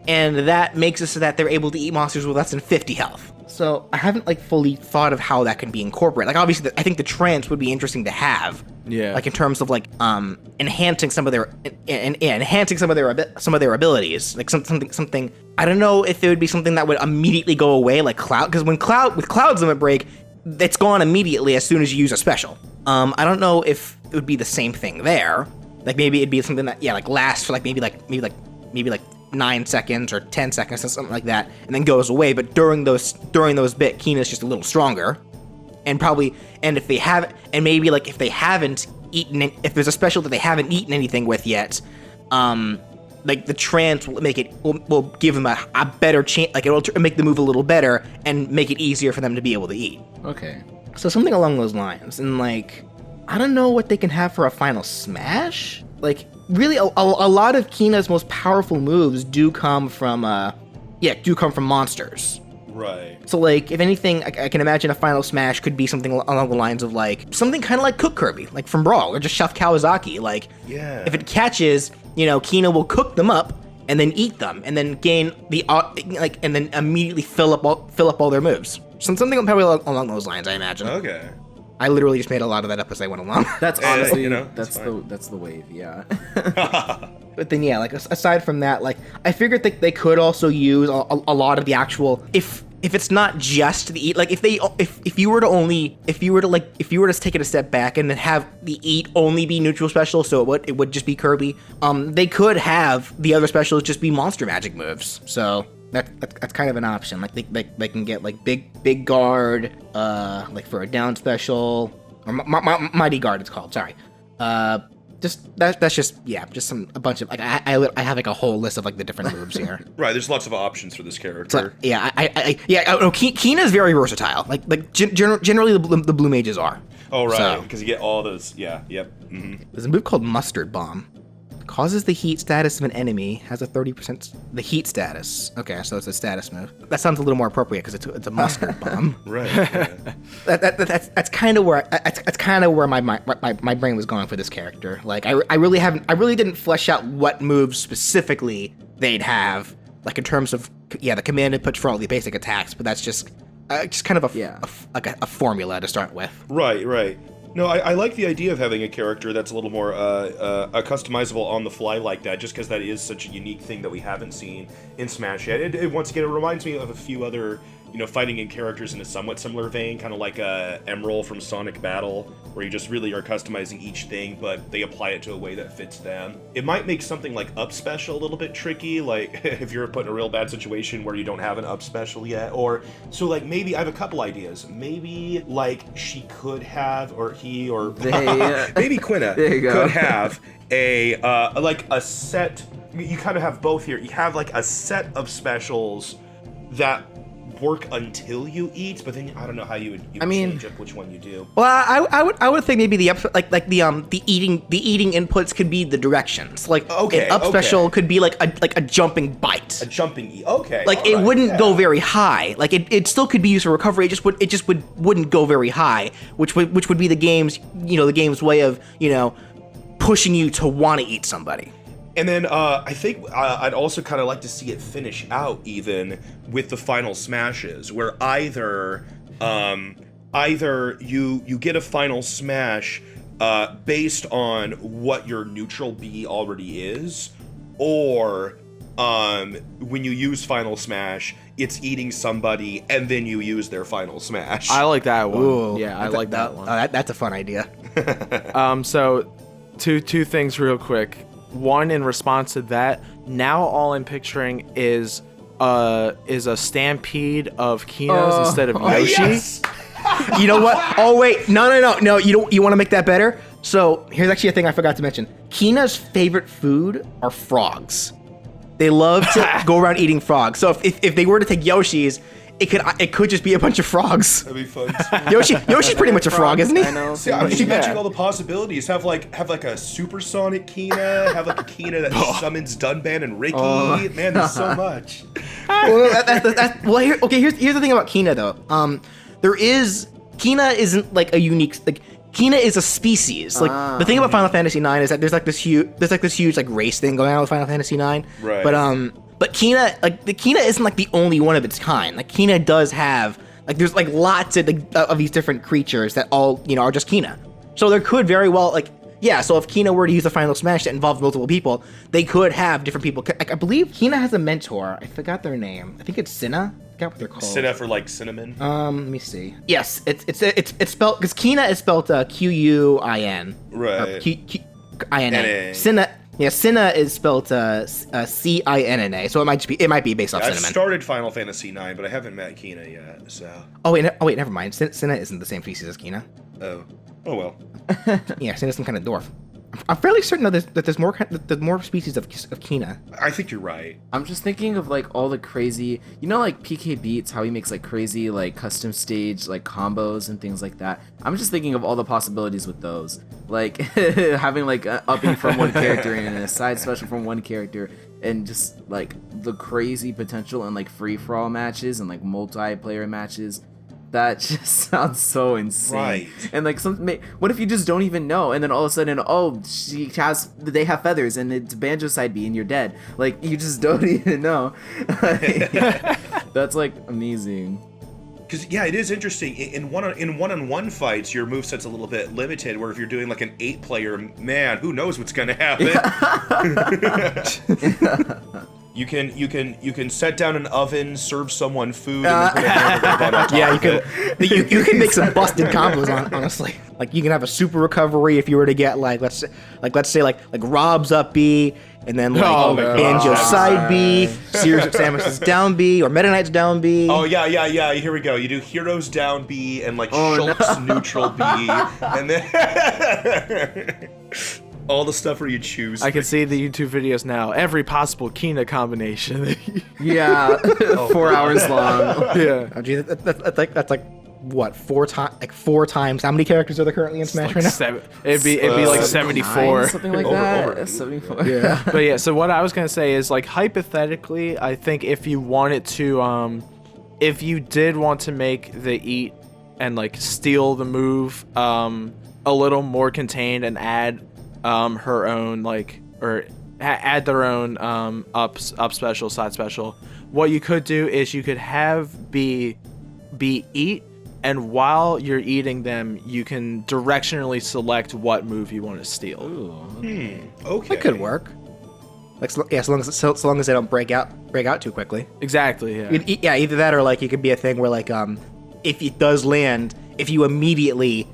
and that makes it so that they're able to eat monsters with less than 50 health. So I haven't like fully thought of how that can be incorporated. Like obviously, I think the trance would be interesting to have. Yeah. Like in terms of like enhancing some of their abilities. Like something. I don't know if it would be something that would immediately go away, like Cloud, because with Cloud's limit break, it's gone immediately as soon as you use a special. I don't know if it would be the same thing there. Like maybe it'd be something that like lasts for like maybe 9 seconds or 10 seconds or something like that, and then goes away. But during those bit, Quina's just a little stronger, and if they haven't eaten, if there's a special that they haven't eaten anything with yet, like the trance will give them a better chance. Like it'll make the move a little better and make it easier for them to be able to eat. Okay. So something along those lines, and like I don't know what they can have for a final smash. Like really, a lot of Quina's most powerful moves do come from monsters. Right. So like, if anything, I can imagine a final smash could be something along the lines of like something kind of like Cook Kirby, like from Brawl, or just Chef Kawasaki. Like, Yeah. if it catches, Quina will cook them up and then eat them, and then gain and then immediately fill up all their moves. Something probably along those lines, I imagine. Okay. I literally just made a lot of that up as I went along. That's honestly, that's that's the wave, yeah. But then, yeah, like aside from that, like I figured that they could also use a lot of the actual if it's not just the eat, like if you were to take it a step back and then have the eat only be neutral special, so it would just be Kirby. They could have the other specials just be monster magic moves. So that's kind of an option. Like they can get like big guard, like for a down special, or mighty guard it's called. Sorry. That's just a bunch of like I have like a whole list of like the different moves here. Right, there's lots of options for this character. So, yeah, Quina is very versatile. Like generally the blue mages are. Oh right, So- because you get all those. Yeah, yep. Mm-hmm. There's a move called Mustard Bomb. Causes the heat status of an enemy, has a 30% the heat status. Okay, so it's a status move. That sounds a little more appropriate because it's a mustard bomb. Right. Yeah. That's kind of where my brain was going for this character. Like I really didn't flesh out what moves specifically they'd have, like in terms of the command inputs for all the basic attacks. But that's just kind of a formula to start with. Right. No, I like the idea of having a character that's a little more customizable on the fly like that, just because that is such a unique thing that we haven't seen in Smash yet. It once again, it reminds me of a few other, fighting in characters in a somewhat similar vein, kind of like Emerald from Sonic Battle, where you just really are customizing each thing, but they apply it to a way that fits them. It might make something like Up Special a little bit tricky, like if you're put in a real bad situation where you don't have an Up Special yet, so like maybe I have a couple ideas. Maybe like she could have, or he, or maybe Quina could have a set. You kind of have both here. You have like a set of specials that work until you eat, but then I don't know how you would change up which one you do. Well, I would think maybe the eating inputs could be the directions. Like an up special could be like a jumping bite. A jumping eat. Okay. Like it wouldn't go very high. Like it still could be used for recovery. It just wouldn't go very high, which would be the game's way of pushing you to want to eat somebody. And then I think I'd also kind of like to see it finish out even with the final smashes, where either you get a final smash based on what your neutral B already is, or when you use final smash, it's eating somebody and then you use their final smash. I like that one. Ooh, Yeah, I like that one. That's a fun idea. So two things real quick. One, in response to that, now all I'm picturing is a stampede of Quinas instead of Yoshi. Yes! You know what? Oh wait, no. You want to make that better? So here's actually a thing I forgot to mention. Quina's favorite food are frogs. They love to go around eating frogs. So if they were to take Yoshi's, it could just be a bunch of frogs. That'd be fun. Yoshi's pretty much a frog, isn't he? I know. Yeah, I'm just imagining all the possibilities. Have like a supersonic Quina. Have like a Quina that summons Dunban and Ricky. Man, there's so much. Here's the thing about Quina though. Quina isn't like a unique Quina is a species. Like the thing about Final Fantasy IX is that there's like this huge like race thing going on with Final Fantasy IX. Right. But But Quina, like, the Quina isn't like the only one of its kind. Like, Quina does have, like, there's like lots of these different creatures that all, you know, are just Quina. So there could very well, like, yeah, so if Quina were to use a final smash that involves multiple people, they could have different people. Like, I believe Quina has a mentor. I forgot their name. I think it's Cinna. I forgot what they're called. Cinna for like cinnamon. Let me see. Yes, it's spelled, because Quina is spelled Quin. Right. Quina. Cinna. Yeah, Cinna is spelled Cinna, so it might be based off I've cinnamon. started Final Fantasy IX, but I haven't met Quina yet. So. Oh wait, never mind. Cinna isn't the same species as Quina. Oh well. Yeah, Cinna's some kind of dwarf. I'm fairly certain that there's more species of Quina. I think you're right. I'm just thinking of like all the crazy, you know, like PK Beats, how he makes like crazy like custom stage like combos and things like that. I'm just thinking of all the possibilities with those, like having like an upping from one character and a side special from one character, and just like the crazy potential in like free for all matches and like multiplayer matches. That just sounds so insane. Right. And like, what if you just don't even know, and then all of a sudden, oh, they have feathers, and it's Banjo side B, and you're dead. Like, you just don't even know. That's like amazing. Because yeah, it is interesting. In one-on-one fights, your moveset's a little bit limited. Where if you're doing like an 8-player, man, who knows what's gonna happen? You can set down an oven, serve someone food, and then put a hamburger bun on top. Yeah, you can make some busted combos honestly. Like, you can have a super recovery if you were to get like let's say like Rob's up B, and then like Banjo's side B, Sears Samus's down B, or Meta Knight's down B. Oh yeah. Here we go. You do Heroes down B and like Schultz neutral B, and then all the stuff where you choose. I can see the YouTube videos now. Every possible Quina combination. Yeah, 4 hours long. Yeah. Oh, geez, that's like what, 4 times? How many characters are there currently in Smash right now? It'd be like 74. Something like that. 74. Yeah. But yeah, so what I was gonna say is, like, hypothetically, I think if you wanted to, if you did want to make the eat and like steal the move a little more contained and add her own like, or add their own up special, side special, what you could do is you could have be eat, and while you're eating them, you can directionally select what move you want to steal. Okay. That could work. Like, so long as they don't break out too quickly. Exactly. Yeah. Either that, or like it could be a thing where like if it does land, if you immediately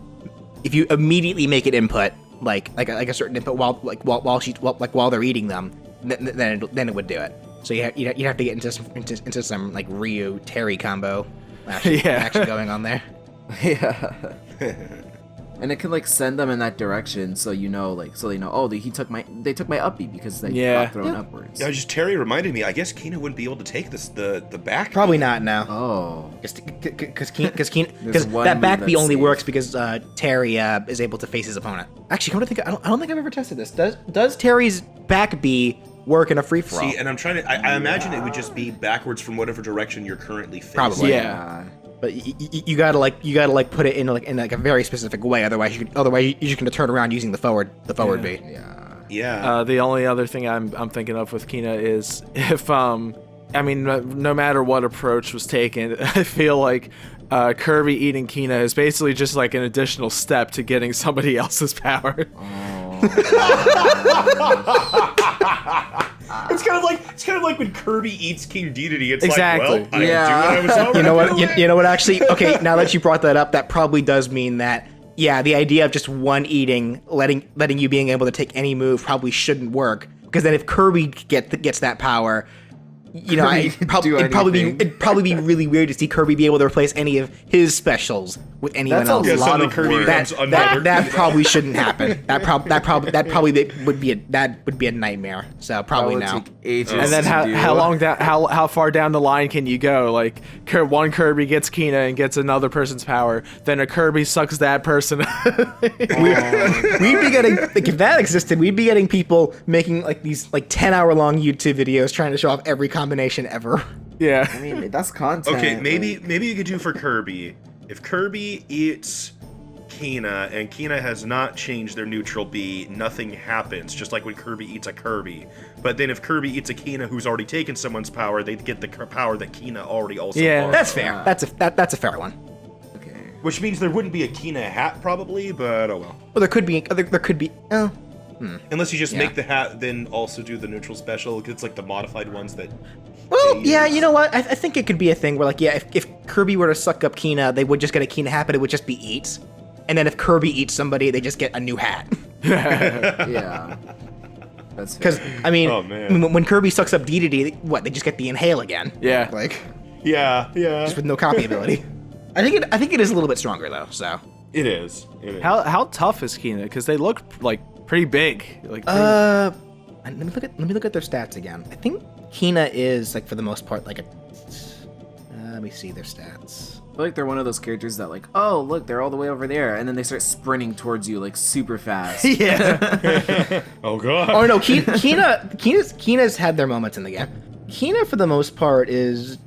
make it input, like a certain input while they're eating them, then it would do it. So you'd have to get into some like Ryu Terry combo action going on there. Yeah. And it can like send them in that direction, so you know, like, so they know, oh, they took my up B because they got thrown upwards. Yeah, just Terry reminded me. I guess Quina wouldn't be able to take the back. Probably not now. Oh. Because that back B only works because Terry is able to face his opponent. Actually, come to think, I don't think I've ever tested this. Does Terry's back B work in a free for all? See, and I'm trying to. I imagine it would just be backwards from whatever direction you're currently facing. Probably. Yeah. But you gotta put it in a very specific way. Otherwise, you're just gonna turn around using the forward B. Yeah. The only other thing I'm thinking of with Quina is if I mean, no matter what approach was taken, I feel like Kirby eating Quina is basically just like an additional step to getting somebody else's power. It's kind of like when Kirby eats King Dedede. It's Exactly. like, well, I do what I was already You know what? doing. You know what? Actually, okay. Now that you brought that up, that probably does mean that, yeah, the idea of just one eating, letting you being able to take any move probably shouldn't work, because then if Kirby gets that power, you know, it'd probably be really weird to see Kirby be able to replace any of his specials with anyone else. Yeah, so then Kirby becomes another. That probably shouldn't happen. That probably would be a nightmare. So probably That now. would take ages And then to do. how far down the line can you go? Like, one Kirby gets Quina and gets another person's power, then a Kirby sucks that person. We'd be getting, like, if that existed, we'd be getting people making like these like 10-hour-long YouTube videos trying to show off every combination ever. Yeah. I mean, that's content. Okay, maybe like- you could do for Kirby. If Kirby eats Quina, and Quina has not changed their neutral B. Nothing happens, just like when Kirby eats a Kirby. But then if Kirby eats a Quina who's already taken someone's power, they get the power that Quina already also lost. That's fair. That's a fair one. Okay. Which means there wouldn't be a Quina hat, probably, but oh well. Well, there could be. Unless you just Yeah. make the hat, then also do the neutral special. It's like the modified ones that. Well, they yeah, use. you know what? I think it could be a thing where, like, yeah, if Kirby were to suck up Quina, they would just get a Quina hat, but it would just be eat. And then if Kirby eats somebody, they just get a new hat. Yeah. That's fair. Because, I mean, Oh, man. when Kirby sucks up Dedede, what, they just get the inhale again. Yeah. Like, Yeah. just with no copy ability. I think it is a little bit stronger, though, so. It is. It is. How tough is Quina? Because they look like pretty big. Like Let me look at their stats again. I think Quina is, like, for the most part, like a... let me see their stats. I feel like they're one of those characters that like, oh look, they're all the way over there, and then they start sprinting towards you like super fast. Yeah. Oh god. Oh no, Quina's had their moments in the game. Quina, for the most part, is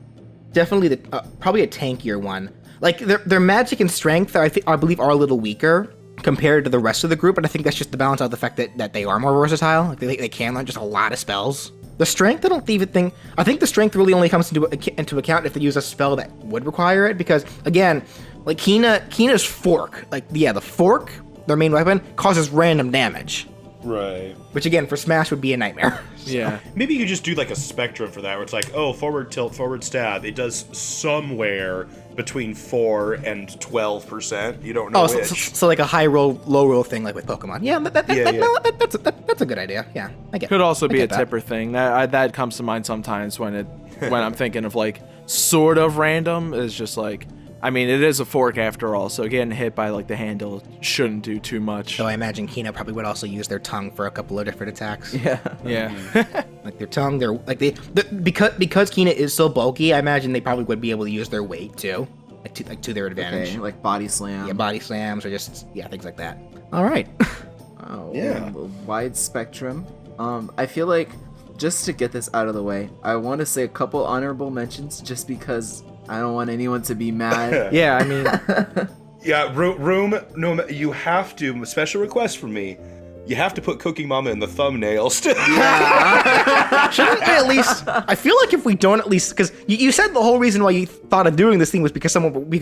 definitely probably a tankier one. Like their magic and strength, I believe, are a little weaker compared to the rest of the group, but I think that's just to balance out the fact that they are more versatile. Like they can learn just a lot of spells. The strength, I don't even think. I think the strength really only comes into account if they use a spell that would require it, because again, like Quina's fork, like the fork, their main weapon, causes random damage, Right. which again for Smash would be a nightmare. yeah. Maybe you could just do like a spectrum for that, where it's like, oh, forward tilt, forward stab. It does somewhere between 4 and 12%. You don't know Oh, which. so like a high roll, low roll thing like with Pokemon. Yeah, that's a good idea. Yeah, I get. Could also I be a get that. tipper thing. That comes to mind sometimes when I'm thinking of like sort of random. Is just like, I mean, it is a fork after all, so getting hit by like the handle shouldn't do too much. So I imagine Quina probably would also use their tongue for a couple of different attacks. Yeah. Yeah. Like their tongue, because Quina is so bulky, I imagine they probably would be able to use their weight too, like to their advantage. Okay, like body slam. Yeah, body slams or just things like that. All right. Oh, Yeah. a wide spectrum. I feel like just to get this out of the way, I want to say a couple honorable mentions just because I don't want anyone to be mad. Yeah. I mean, Yeah, room. No, you have to. Special request from me. You have to put Cooking Mama in the thumbnails. Shouldn't we at least? I feel like if we don't at least, because you said the whole reason why you thought of doing this thing was because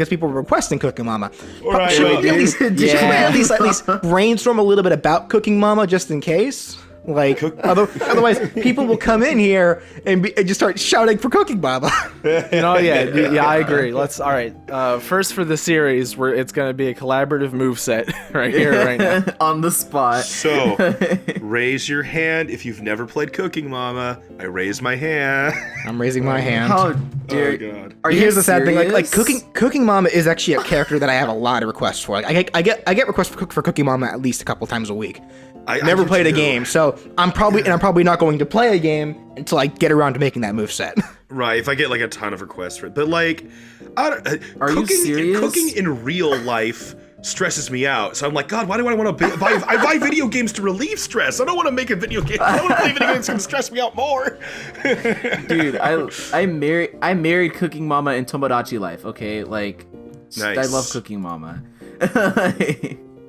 people were requesting Cooking Mama. Right, Should well, we at least at least brainstorm a little bit about Cooking Mama just in case? Like, otherwise, people will come in here and just start shouting for Cooking Mama. yeah, I agree. All right. First for the series, where it's gonna be a collaborative moveset right here, right now. On the spot. So, raise your hand if you've never played Cooking Mama. I raise my hand. I'm raising my hand. How dare Oh, God. Are you Here's the sad thing, like serious? Cooking Mama is actually a character that I have a lot of requests for. Like, I get requests for Cooking Mama at least a couple times a week. I Never do played a too. game, so I'm probably not going to play a game until I get around to making that moveset. Right, if I get like a ton of requests for it. But like, Are you serious? Cooking in real life stresses me out. So I'm like, God, why do I want to buy? I buy video games to relieve stress. I don't want to make a video game. I don't want to play video games that's gonna stress me out more. Dude, I married Cooking Mama in Tomodachi Life, okay? Like, Nice. I love Cooking Mama.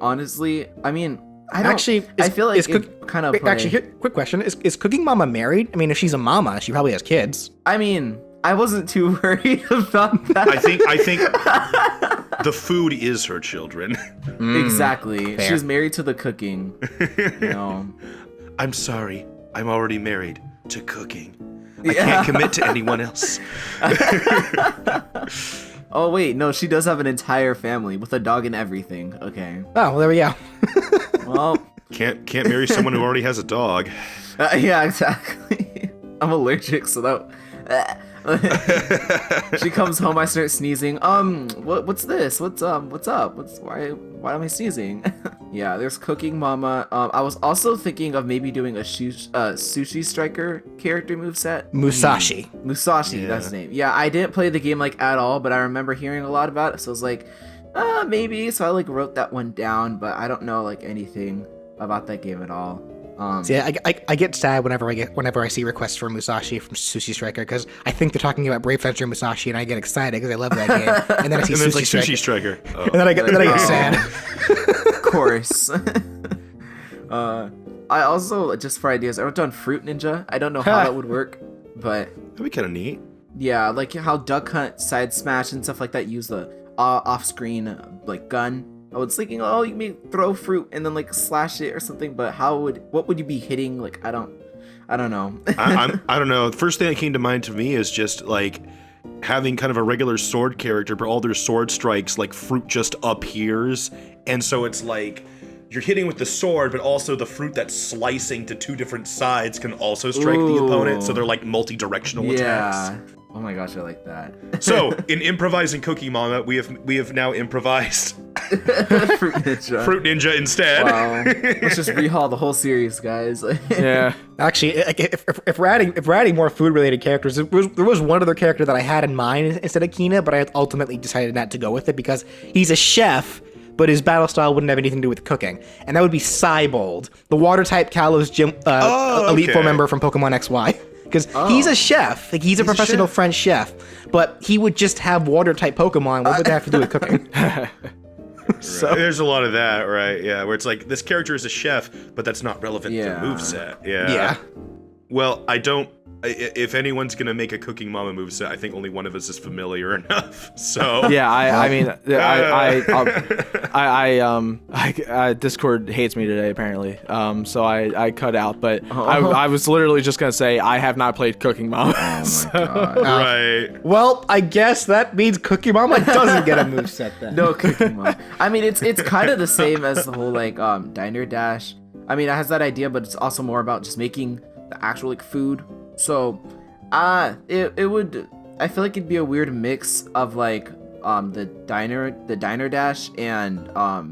Honestly, I mean, I don't, Actually, I feel like is it kind of Actually, here, quick question: is Cooking Mama married? I mean, if she's a mama, she probably has kids. I mean, I wasn't too worried about that. I think the food is her children. Exactly. fair. She was married to the cooking. You know. I'm sorry. I'm already married to cooking. I can't commit to anyone else. Oh wait, no, she does have an entire family with a dog and everything. Okay. Oh, well, there we go. Well, Can't marry someone who already has a dog. yeah, exactly. I'm allergic, so that. She comes home, I start sneezing. What's this? What's up? Why am I sneezing? Yeah, there's Cooking Mama. I was also thinking of maybe doing a sushi striker character moveset. Musashi. Musashi, that's his name. Yeah, I didn't play the game like at all, but I remember hearing a lot about it, so I was like, maybe. So I like wrote that one down, but I don't know like anything about that game at all. See, I get sad whenever I see requests for Musashi from Sushi Striker, because I think they're talking about Brave Fencer Musashi, and I get excited because I love that game. And then I see And then it's like Sushi Sushi Striker. Oh. and then I get sad. Of course. I also, just for ideas, I wrote down Fruit Ninja. I don't know how that would work, but That'd be kind of neat. yeah, like how Duck Hunt, Side Smash, and stuff like that use the off-screen like gun. I was thinking, oh, you may throw fruit and then like slash it or something, but what would you be hitting? Like I don't know. I don't know. The first thing that came to mind to me is just like having kind of a regular sword character, but all their sword strikes, like fruit just appears, and so it's like you're hitting with the sword, but also the fruit that's slicing to two different sides can also strike the opponent, so they're like multi-directional attacks. Oh my gosh, I like that. So, in improvising Cookie Mama, we have now improvised Fruit Ninja. Fruit Ninja instead. Wow. Let's just rehaul the whole series, guys. Yeah. Actually, if we're adding more food related characters, there was one other character that I had in mind instead of Quina, but I ultimately decided not to go with it because he's a chef, but his battle style wouldn't have anything to do with cooking, and that would be Cybold, the water type Kalos gym Elite Four member from Pokemon XY. Because he's a chef, like he's a professional French chef, but he would just have water type Pokemon. What would that have to do with cooking? So there's a lot of that, right? Yeah, where it's like this character is a chef, but that's not relevant to the moveset. Yeah. Well, I don't. If anyone's gonna make a Cooking Mama moveset, I think only one of us is familiar enough. So Yeah, I mean, Discord hates me today apparently. So I cut out, but I was literally just gonna say I have not played Cooking Mama. Oh my god. right. Well, I guess that means Cookie Mama doesn't get a moveset then. No Cooking Mama. I mean, it's kind of the same as the whole like Diner Dash. I mean, it has that idea, but it's also more about just making the actual like food. So, it would. I feel like it'd be a weird mix of like the diner dash and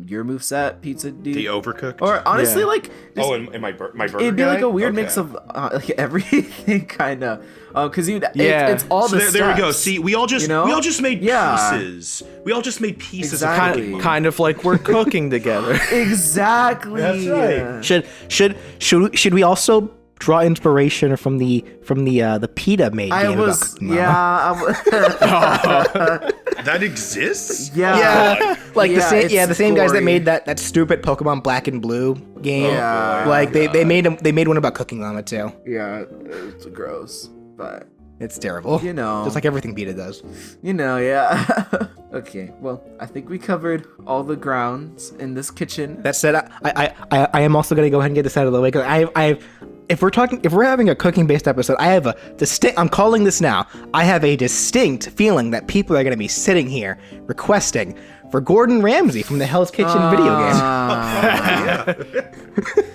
your moveset, Pizza Dude. The Overcooked. Or honestly, like just, and my burger. it'd be like guy? a weird Okay. mix of like everything kind of. Because it's all So the there we go. steps, See, we all just made Yeah. pieces. We all just made pieces Exactly. of Cooking Mama. Kind of like we're cooking together. Exactly. That's right. Should we also draw inspiration from the PETA made game about Cooking Mama? That exists? Yeah. Like Yeah, the same guys that gory. made that stupid Pokemon Black and Blue game. Yeah. Like they made one about Cooking Mama too. Yeah, it's gross, but It's terrible. you know, Just like everything PETA does. yeah. Okay, well, I think we covered all the grounds in this kitchen. That said, I am also gonna go ahead and get this out of the way because if we're having a cooking based episode, I have a distinct. I'm calling this now. I have a distinct feeling that people are gonna be sitting here requesting for Gordon Ramsay from the Hell's Kitchen video game. Yeah.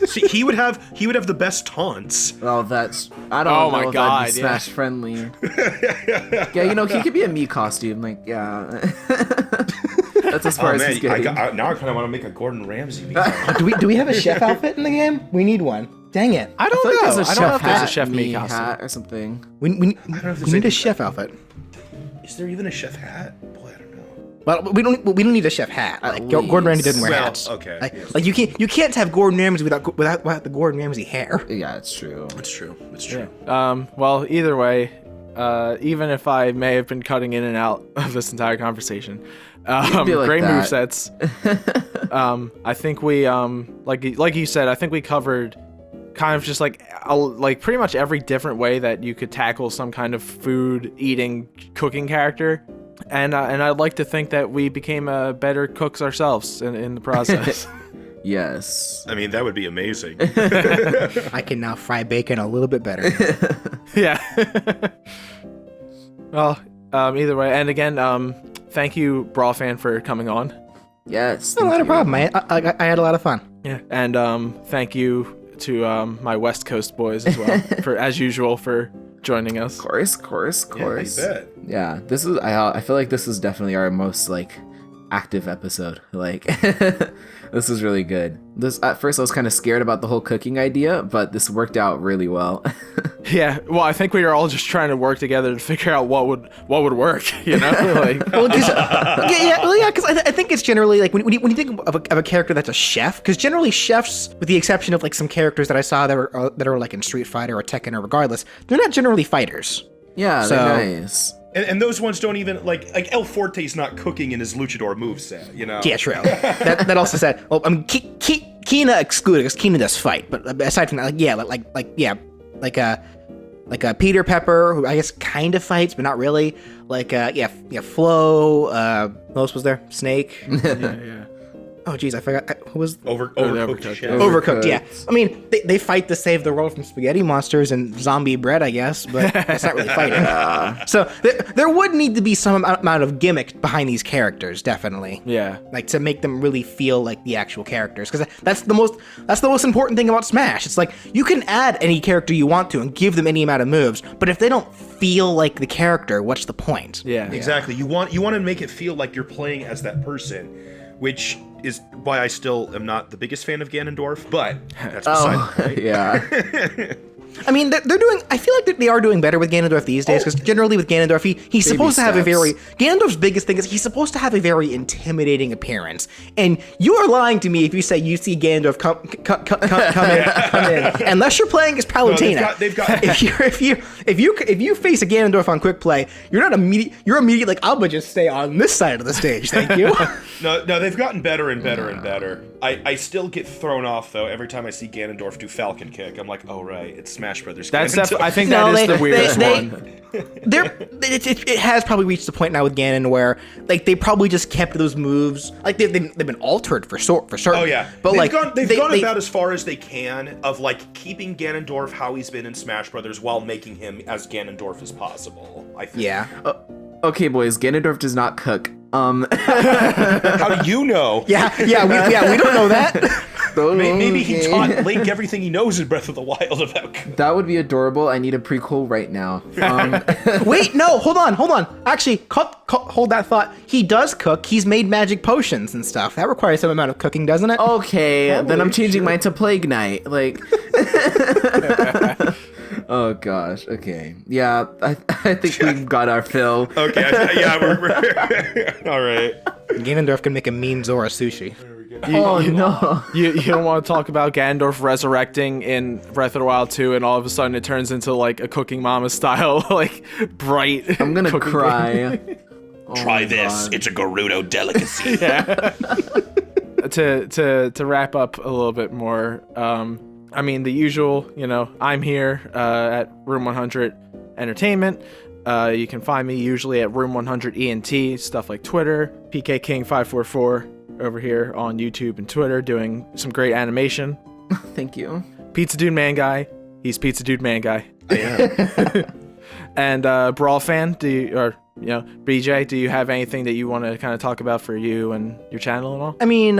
See, he would have the best taunts. Oh, that's I don't Oh know my if God, that'd be yeah. Smash friendly. Yeah, he could be a me costume, like yeah. That's as far Oh as man, he's getting. now I kind of want to make a Gordon Ramsay meme. Do we have a chef outfit in the game? We need one. Dang it. I I don't feel like know. there's a I chef don't know if there's a hat, chef me me costume. hat or something. We need a chef outfit. Is there even a chef hat? Boy, I don't know. Well, we don't need a chef hat. At Like Gordon Ramsay doesn't wear Well, hats. okay, Like, yes. like you can't have Gordon Ramsay without the Gordon Ramsay hair. Yeah, it's true. It's true. It's true. Well, either way, even if I may have been cutting in and out of this entire conversation, be like great that. movesets. I think we, like you said, I think we covered kind of just like pretty much every different way that you could tackle some kind of food, eating, cooking character. And I'd like to think that we became better cooks ourselves in the process. Yes. I mean, that would be amazing. I can now fry bacon a little bit better. Yeah. Well, either way, and again, thank you, BrawlFan, for coming on. Yes. Not a thank you. problem. I had a lot of fun. Yeah. And thank you to my West Coast boys as well, for as usual for joining us. Of course. Yeah, you bet. Yeah, this is. I feel like this is definitely our most like active episode. Like, this is really good. This at first I was kind of scared about the whole cooking idea, but this worked out really well. Yeah, well, I think we were all just trying to work together to figure out what would work, you know? Like, Well, because I think it's generally like when you think of a character that's a chef, because generally chefs, with the exception of like some characters that I saw that are like in Street Fighter or Tekken or regardless, they're not generally fighters. Yeah, they're nice. And those ones don't even like El Forte's not cooking in his luchador moveset, you know? Yeah, true. that also said, well, I mean, Quina excluded because Quina does fight, but aside from that, like Peter Pepper, who I guess kind of fights, but not really. Like Flo. Who else was there? Snake. yeah. Oh, geez, I forgot. Who was Overcooked. Chef. Overcooked? Yeah. I mean, they fight to save the world from spaghetti monsters and zombie bread, I guess, but that's not really fighting. So there would need to be some amount of gimmick behind these characters, definitely. Yeah. Like to make them really feel like the actual characters, because that's the most important thing about Smash. It's like you can add any character you want to and give them any amount of moves, but if they don't feel like the character, what's the point? Yeah. Exactly. You want to make it feel like you're playing as that person, which is why I still am not the biggest fan of Ganondorf, but that's beside the point. Yeah. I mean, they're doing. I feel like they are doing better with Ganondorf these days, because generally with Ganondorf, he's supposed to have a very. Ganondorf's biggest thing is he's supposed to have a very intimidating appearance, and you are lying to me if you say you see Ganondorf come in, unless you're playing as Palutena. No, they've got if you face a Ganondorf on quick play, you're immediately like, I'm gonna just stay on this side of the stage, thank you. No, they've gotten better and better and better. I still get thrown off though every time I see Ganondorf do Falcon Kick. I'm like, oh right, it's Smash Brothers. That's Ganondorf. I think that is the weirdest one. It has probably reached the point now with Ganon where like they probably just kept those moves, like they've been altered for certain. Oh yeah, but they've gone about as far as they can of like keeping Ganondorf how he's been in Smash Brothers while making him as Ganondorf as possible. I think. Yeah. Okay, boys, Ganondorf does not cook. How do you know? Yeah, we don't know that. Maybe he taught Link everything he knows in Breath of the Wild about cooking. That would be adorable. I need a prequel right now. Wait, no, hold on. Actually, hold that thought. He does cook. He's made magic potions and stuff. That requires some amount of cooking, doesn't it? Okay, then I'm changing mine to Plague Knight. Like, oh gosh. Okay, yeah, I think we've got our fill. Okay, we're all right. Ganondorf can make a mean Zora sushi. No. You don't want to talk about Ganondorf resurrecting in Breath of the Wild 2 and all of a sudden it turns into like a Cooking Mama style, like bright. I'm gonna cooking cry. thing. Try this. It's a Gerudo delicacy. Yeah. To wrap up a little bit more, I mean the usual, I'm here at Room 100 Entertainment. You can find me usually at Room 100 ENT, stuff like Twitter, PK King 544 over here on YouTube and Twitter doing some great animation. Thank you. PizzaDudeManGuy, he's PizzaDudeManGuy. I am. And BrawlFan, BJ, do you have anything that you want to kind of talk about for you and your channel and all? I mean,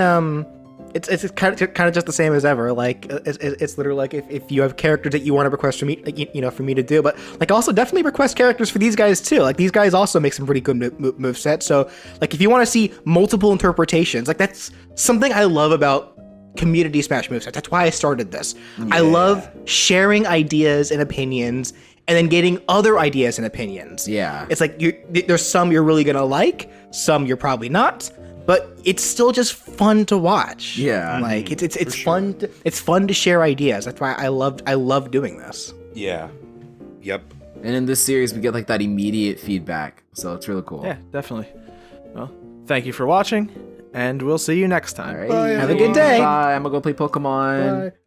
it's kind of just the same as ever. Like it's literally like if you have characters that you want to request for me, like, for me to do, but like also definitely request characters for these guys too. Like these guys also make some pretty good movesets. So like if you want to see multiple interpretations, like that's something I love about community Smash movesets. That's why I started this. Yeah. I love sharing ideas and opinions and then getting other ideas and opinions. Yeah. It's like there's some you're really gonna like, some you're probably not. But it's still just fun to watch. Yeah, like it's fun. It's fun to share ideas. That's why I love doing this. Yeah. Yep. And in this series, we get like that immediate feedback, so it's really cool. Yeah, definitely. Well, thank you for watching, and we'll see you next time. All right. Bye, have a good day. Bye. I'm gonna go play Pokemon. Bye.